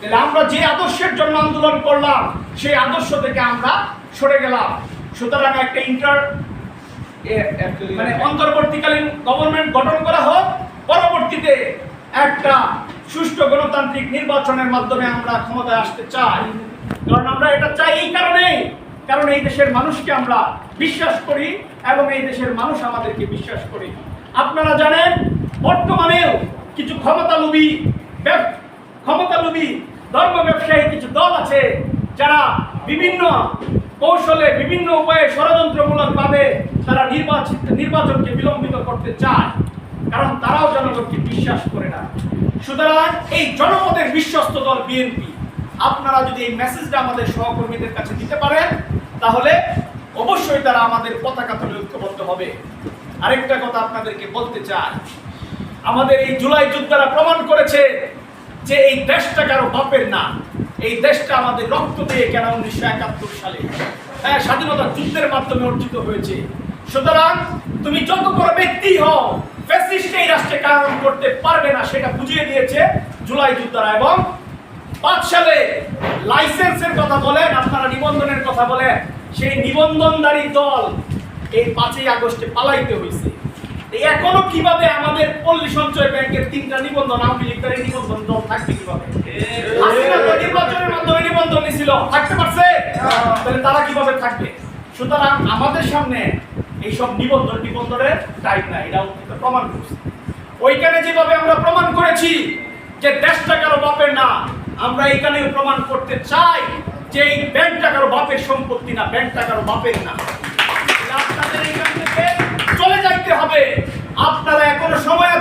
তাহলে আমরা যে আদর্শের জন্য আন্দোলন করলাম সেই আদর্শ থেকে আমরা সরে গেলাম। সুতরাং একটা অন্তর্বর্তীকালীন গভর্নমেন্ট গঠন করা হোক, পরবর্তীতে একটা সুষ্ঠু গণতান্ত্রিক নির্বাচনের মাধ্যমে আমরা ক্ষমতায় আসতে চাই। কারণ আমরা এটা চাই এই কারণেই, কারণ এই দেশের মানুষকে আমরা বিশ্বাস করি এবং এই দেশের মানুষ আমাদেরকে বিশ্বাস করি। আপনারা জানেন, বর্তমানেও কিছু ক্ষমতালোভী ধর্ম ব্যবসায়ী কিছু দল আছে যারা বিভিন্ন কৌশলে, বিভিন্ন উপায়ে ষড়যন্ত্রমূলকভাবে তারা নির্বাচনকে বিলম্বিত করতে চায়, কারণ তারাও জনগণকে বিশ্বাস করে না। সুতরাং এই জনপদের বিশ্বস্ত দল বিএনপি, আপনারা যদি এই মেসেজটা আমাদের সহকর্মীদের কাছে দিতে পারেন তাহলে অবশ্যই তারা আমাদের পতাকা তলে ঐক্যবদ্ধ হবে। আরেকটা কথা আপনাদেরকে বলতে চাই, আমাদের এই জুলাই যোদ্ধারা প্রমাণ করেছে যে এই দেশটা কারো বাপের না, এই দেশটা আমাদের রক্ত দিয়ে কেন 1971 সালে স্বাধীনতা যুদ্ধের মাধ্যমে অর্জিত হয়েছে। সুতরাং তুমি যত বড় ব্যক্তি হও, ফ্যাসিস্ট এই রাষ্ট্রে কায়েম করতে পারবে না, সেটা বুঝিয়ে দিয়েছে জুলাই যোদ্ধারা। এবং 5 সালে লাইসেন্সের কথা বলেন, আপনারা নিবন্ধনের কথা বলেন, সেই নিবন্ধনধারী দল এই 5ই আগস্টে পালাইতে হয়েছে। এখনো কিভাবে আমাদের পল্লী সঞ্চয় ব্যাংকের 3টা নিবন্ধন, আওয়ামী লীগের নিবন্ধন দল থাকবে কিভাবে? নির্বাচনের মাধ্যমে নিবন্ধন নিছিল, থাকতে পারছে? তাহলে তারা কিভাবে থাকবে? সুতরাং আমাদের সামনে এইসব নিবন্ধনের টাইম নাই, এটা প্রমাণ করছে। ওইখানে যেভাবে আমরা প্রমাণ করেছি যে দেশটা কারো বাপের না, আমরা এখানেও প্রমাণ করতে চাই যে এই ব্যাংকটা কারো বাপের সম্পত্তি না, ব্যাংকটা কারো বাপের না। আপনাদের এখান থেকে চলে যাইতে হবে। আপনারা এখনো সময়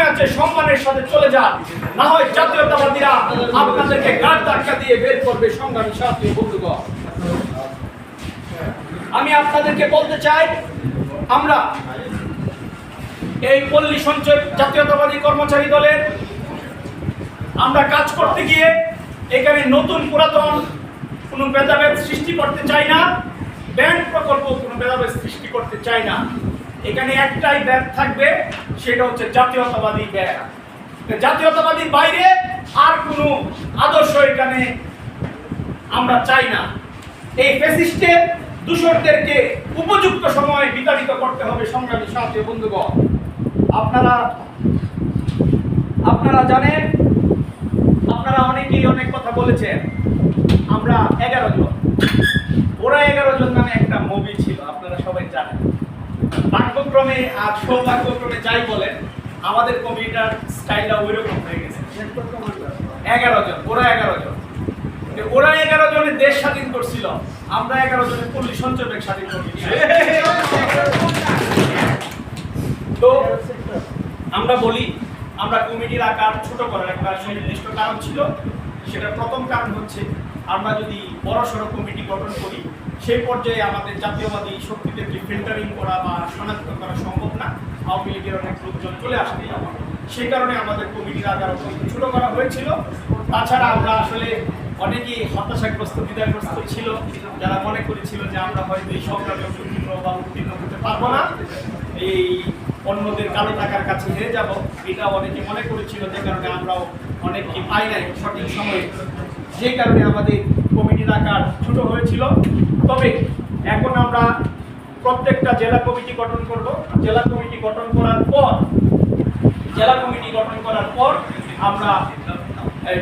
আছে, সম্মানের সাথে চলে যান, না হয় জাতীয়তাবাদীরা আপনাদেরকে গাড় ধাক্কা দিয়ে বের করবে। সংগ্রামী সাথী বন্ধুগণ, আমি আপনাদেরকে বলতে চাই, আমরা এই পল্লী সঞ্চয় জাতীয়তাবাদী কর্মচারী দলের আমরা কাজ করতে গিয়ে এখানে নতুন পুরাতন কোনো ভেদাভেদ সৃষ্টি করতে চাই না, ব্যাংক প্রকল্প কোনো ভেদাভেদ সৃষ্টি করতে চাই না। এখানে একটাই ব্যাগ থাকবে, সেটা হচ্ছে জাতীয়তাবাদী ব্যাগ। জাতীয়তাবাদীর বাইরে আর কোনো আদর্শ এখানে আমরা চাই না। এই ফ্যাসিস্টের দূষণদেরকে উপযুক্ত সময় বিতাড়িত করতে হবে। সংগ্রামী সাথী বন্ধুগণ, আপনারা জানেন, আপনারা অনেকেই অনেক কথা বলেছেন। আমরা 11 জন, ওরা 11 জন নামে একটা মুভি ছিল, আপনারা সবাই জানেন। ভাগ্যক্রমে আর সৌভাগ্যক্রমে যাই বলেন, আমাদের কমিটিটার স্টাইলটা ওইরকম হয়ে গেছে। 11 জন, ওরা 11 জন। ওরা 11 জনের দেশ স্বাধীন করছিল, আমরা 11 জনের পল্লী সঞ্চয় ব্যাংক স্বাধীন করছি। তো আমরা বলি, আমরা কমিটির আকার ছোট করার একটা সুনির্দিষ্ট কারণ ছিল। সেটা প্রথম কারণ হচ্ছে, আমরা যদি বড় সড়ো কমিটি গঠন করি, সেই পর্যায়ে আমাদের জাতীয়বাদী শক্তিদেরকে ফিল্টারিং করা বা শনাক্ত করা সম্ভব না। আওয়ামী লীগের অনেক লোকজন চলে আসবে, সেই কারণে আমাদের কমিটির আকার ছোট করা হয়েছিল। তাছাড়া আমরা আসলে অনেকেই হতাশাগ্রস্ত, দ্বিধাগ্রস্ত ছিল, যারা মনে করেছিল যে আমরা হয়তো এই সংগ্রামে উত্তীর্ণ বা উত্তীর্ণ হতে পারবো না, এই অন্যদের কালো টাকার কাছে হেরে যাব, এটা অনেকে মনে করেছিল। যে কারণে আমরাও অনেককে পাই নাই সঠিক সময়ে, যে কারণে আমাদের কমিটির আকার ছোট হয়েছিল। তবে এখন আমরা প্রত্যেকটা জেলা কমিটি গঠন করব। জেলা কমিটি গঠন করার পর আমরা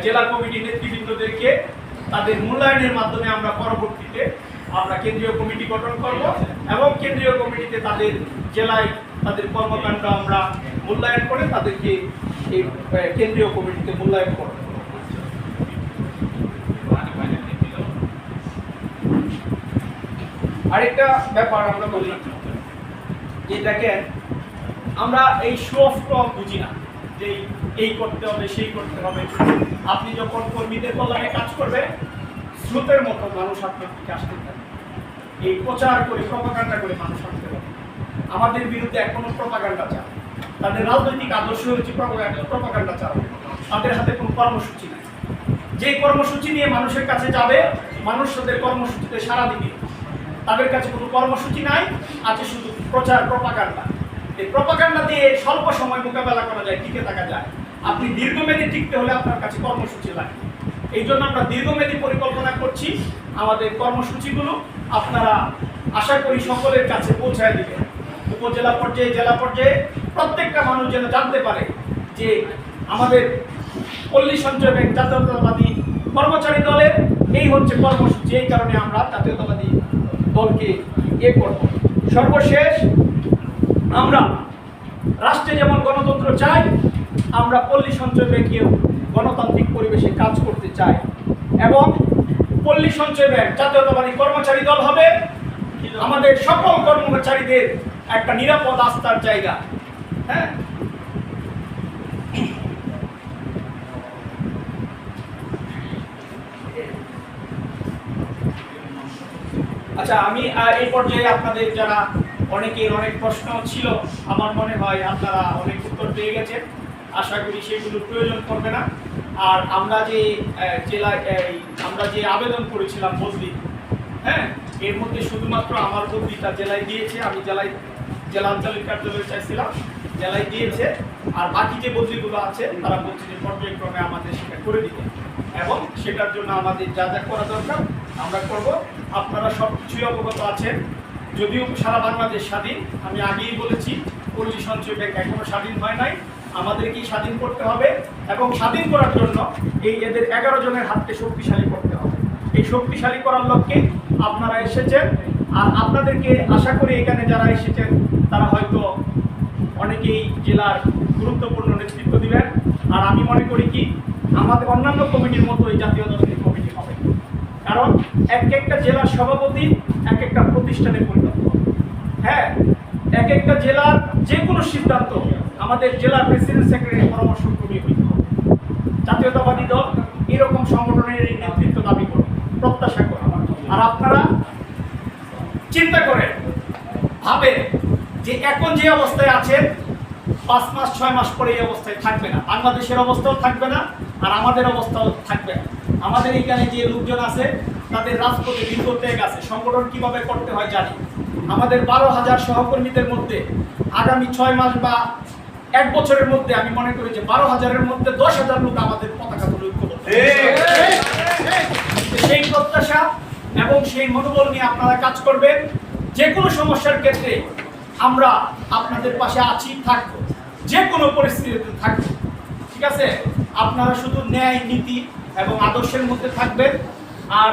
জেলা কমিটি নেতৃবৃন্দদেরকে তাদের মূল্যায়নের মাধ্যমে আমরা পরবর্তীতে আমরা কেন্দ্রীয় কমিটি গঠন করব এবং কেন্দ্রীয় কমিটিতে তাদের জেলায় তাদের কর্মকাণ্ড আমরা মূল্যায়ন করে তাদেরকে এই কেন্দ্রীয় কমিটিতে মূল্যায়ন করব। আরেকটা ব্যাপার আমরা বলি, যে দেখেন, আমরা এই শো অফ টক বুঝি না, যে এই করতে হবে সেই করতে হবে। আপনি যখন কর্মীদের কল্যাণে কাজ করবেন, স্রোতের মতো মানুষ আপনার দিকে আসতে থাকে, এই প্রচার করে প্রপাগান্ডা করে মানুষ আসতে হবে। আমাদের বিরুদ্ধে এখনো প্রপাগান্ডা চায়, তাদের রাজনৈতিক আদর্শ হচ্ছে প্রপাগান্ডা চালাবে। তাদের হাতে কোনো কর্মসূচি নেই। যে কর্মসূচি নিয়ে মানুষের কাছে যাবে, মানুষ তাদের কর্মসূচিতে সাড়া দিবে। তাদের কাছে কোনো কর্মসূচি নাই, আছে শুধু প্রচার, প্রপাগান্ডা। এই প্রপাগান্ডা দিয়ে স্বল্প সময় মোকাবেলা করা যায়, টিকে থাকা যায়। আপনি দীর্ঘমেয়াদী টিকতে হলে আপনার কাছে কর্মসূচি লাগে। এই জন্য আমরা দীর্ঘমেয়াদী পরিকল্পনা করছি। আমাদের কর্মসূচিগুলো আপনারা আশা করি সকলের কাছে পৌঁছায় দিবেন। উপজেলা পর্যায়ে, জেলা পর্যায়ে প্রত্যেকটা মানুষ যেন জানতে পারে যে আমাদের পল্লী সঞ্চয় ব্যাংক জাতীয়তাবাদী কর্মচারী দলের এই হচ্ছে কর্মসূচি। এই কারণে আমরা জাতীয়তাবাদী দলকে করব। সর্বশেষ, আমরা রাষ্ট্রে যেমন গণতন্ত্র চাই, আমরা পল্লী সঞ্চয় ব্যাংকেও গণতান্ত্রিক পরিবেশে কাজ করতে চাই এবং পল্লী সঞ্চয় ব্যাংক জাতীয়তাবাদী কর্মচারী দল হবে আমাদের সকল কর্মচারীদের একটা নিরাপদ আস্থার জায়গা। হ্যাঁ, আচ্ছা, আমি এই পর্যায়ে আপনাদের যারা অনেকের অনেক প্রশ্ন ছিল, আমার মনে হয় আপনারা অনেক উত্তর পেয়ে গেছেন। আশা করি সেগুলো প্রয়োজন করবে না। আর আমরা যে জেলায় আমরা যে আবেদন করেছিলাম বদলি, হ্যাঁ, এর মধ্যে শুধুমাত্র আমার বদলিটা জেলায় দিয়েছে। আমি জেলা আঞ্চলিক কার্যালয়ে চাইছিলাম, জেলায় দিয়েছে। আর বাকি যে বদলিগুলো আছে তারা বলছে যে পর্যায়ক্রমে আমাদের সেটা করে দিতে, এবং সেটার জন্য আমাদের যা যা করা দরকার আমরা করব। আপনারা সব কিছুই অবগত আছেন। যদিও সারা বাংলাদেশ স্বাধীন, আমি আগেই বলেছি, পল্লী সঞ্চয় ব্যাংক এখনো স্বাধীন হয় নাই। আমাদেরকেই স্বাধীন করতে হবে এবং স্বাধীন করার জন্য এদের 11 জনের হাতকে শক্তিশালী করতে হবে। এই শক্তিশালী করার লক্ষ্যে আপনারা এসেছেন। আর আপনাদেরকে আশা করি এখানে যারা এসেছেন তারা হয়তো অনেকেই জেলার গুরুত্বপূর্ণ নেতৃত্ব দিবেন। আর আমি মনে করি কি, আমাদের অন্যান্য কমিটির মতো এই জাতীয় দলের কমিটি হবে, কারণ এক একটা জেলার সভাপতি এক একটা প্রতিষ্ঠানে পরিণত। হ্যাঁ, এক একটা জেলার যে কোনো সিদ্ধান্ত আমাদের জেলা প্রেসিডেন্ট সেক্রেটারি পরামর্শক্রমে হইতে হবে। জাতীয়তাবাদী দল এরকম সংগঠনের নেতৃত্ব দাবি করে, প্রত্যাশা করে। আর আপনারা চিন্তা করেন, ভাবেন যে এখন যে অবস্থায় আছেন, 5 মাস 6 মাস পরে এই অবস্থায় থাকবে না, বাংলাদেশের অবস্থাও থাকবে না, আর আমাদের অবস্থাও থাকবে না। আমাদের এখানে যে লোকজন আছে তাদের রাজপথে দীর্ঘ ত্যাগ আছে, সংগঠন কিভাবে করতে হয় জানি। আমাদের 12,000 সহকর্মীদের মধ্যে আগামী 6 মাস বা 1 বছরের মধ্যে আমি মনে করি যে 12,000-এর মধ্যে 10,000 লোক আমাদের পতাকা তুলে ঐক্যবদ্ধ। সেই প্রত্যাশা এবং সেই মনোবল নিয়ে আপনারা কাজ করবেন। যে কোনো সমস্যার ক্ষেত্রে আমরা আপনাদের পাশে আছি, থাকবো, যে কোনো পরিস্থিতিতে থাকবো, ঠিক আছে? আপনারা শুধু ন্যায়, নীতি এবং আদর্শের মধ্যে থাকবেন। আর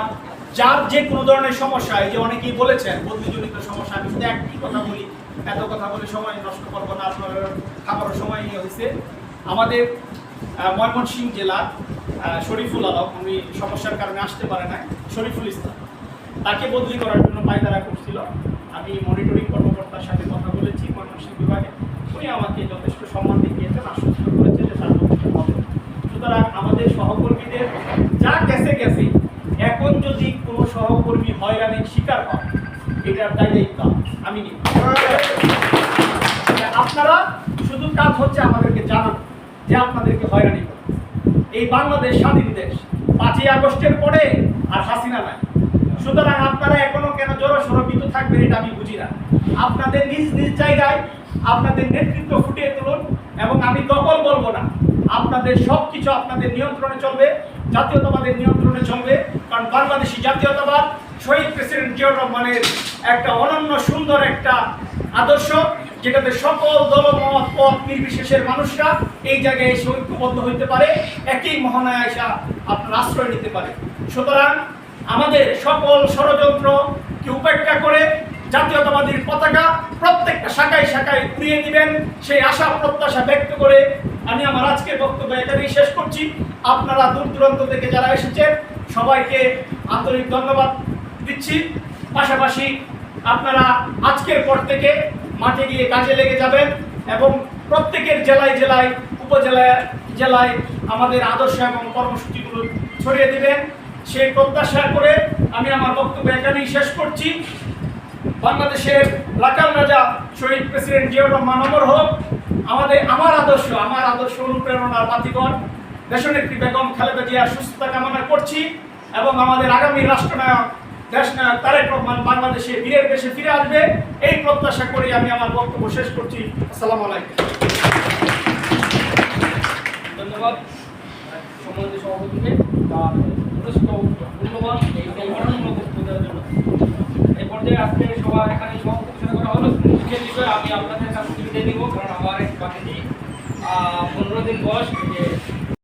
যার যে কোনো ধরনের সমস্যা, এই যে অনেকেই বলেছেন বদলিজনিত সমস্যা, আমি শুধু একটি কথা বলি, এত কথা বলে সময় নষ্ট করবো না, আপনার খাবারের সময় নিয়ে হয়েছে। আমাদের ময়মনসিংহ জেলার শরীফুল আলম, উনি সমস্যার কারণে আসতে পারে না, শরীফুল ইসলাম, তাকে বদলি করার জন্য পায়তারা করছিল। আমি মনিটরিং কর্মকর্তার সাথে কথা বলেছি ময়মনসিংহ বিভাগে, উনি আমাকে যথেষ্ট সম্মান দেখিয়েছেন, আশ্বস্ত করেছেন যে তার বদলি হবে। সুতরাং আমাদের সহকর্মীদের যা গেছে এখন যদি কোনো সহকর্মী হয়রানির শিকার হয়, এটার দায়িত্ব আমি নিই। আপনারা শুধু কাজ হচ্ছে আমাদেরকে জানান যে আপনাদেরকে হয়রানি করে। এই বাংলাদেশ স্বাধীন দেশ, 5ই আগস্টের পরে আর হাসিনা নাই। সুতরাং আপনারা এখনো কেন জড়সড় ভীত থাকবেন এটা আমি বুঝি না। আপনাদের নিজ নিজ জায়গায় আপনাদের নেতৃত্ব ফুটিয়ে তুলুন, এবং আমি দখল বলবো না, আপনাদের সব কিছু আপনাদের নিয়ন্ত্রণে চলবে, জাতীয়তাবাদের নিয়ন্ত্রণে চলবে। কারণ বাংলাদেশি জাতীয়তাবাদ শহীদ প্রেসিডেন্ট জিয়াউর রহমানের একটা অনন্য সুন্দর একটা আদর্শ, যেটাতে সকল দলমত পথ নির্বিশেষের মানুষরা এই জায়গায় এসে ঐক্যবদ্ধ হইতে পারে, একই মহানায় আশা আপনার আশ্রয় নিতে পারে। সুতরাং আমাদের সকল ষড়যন্ত্রকে উপেক্ষা করে জাতীয়তাবাদীর পতাকা প্রত্যেকটা শাখায় শাখায় উড়িয়ে দিবেন, সেই আশা প্রত্যাশা ব্যক্ত করে আমি আমার আজকের বক্তব্য এখানেই শেষ করছি। আপনারা দূর দূরান্ত থেকে যারা এসেছেন সবাইকে আন্তরিক ধন্যবাদ দিচ্ছি। পাশাপাশি আপনারা আজকের পর থেকে মাঠে গিয়ে কাজে লেগে যাবেন এবং প্রত্যেকের জেলায় জেলায় উপজেলায় জেলায় আমাদের আদর্শ এবং কর্মসূচিগুলো ছড়িয়ে দিবেন, সেই প্রত্যাশা করে আমি আমার বক্তব্য এখানেই শেষ করছি। বাংলাদেশের লাকাল রাজা শহীদ প্রেসিডেন্ট জিয়াউর রহমান অমর হোক। আমার আদর্শ অনুপ্রেরণার বাতিঘর দেশনেত্রী বেগম খালেদা জিয়ার সুস্থতা কামনা করছি, এবং আমাদের আগামী রাষ্ট্রনায়ক দেশনায়ক তারেক রহমান বাংলাদেশে বীরের দেশে ফিরে আসবে, এই প্রত্যাশা করে আমি আমার বক্তব্য শেষ করছি। আসসালামু আলাইকুম। ধন্যবাদ সম্মানিত সভাপতিকে, তার যথেষ্ট মূল্যবান এই গঠনমূলক বক্তব্য দেওয়ার জন্য। এই পর্যায়ে আজকে সবার এখানে সভাপতি ঘোষণা করা হলো। মুখ্য বিষয় আমি আপনাদের কাছে বিদায় দিব, কারণ আমার এক বাকি 15 দিন বয়স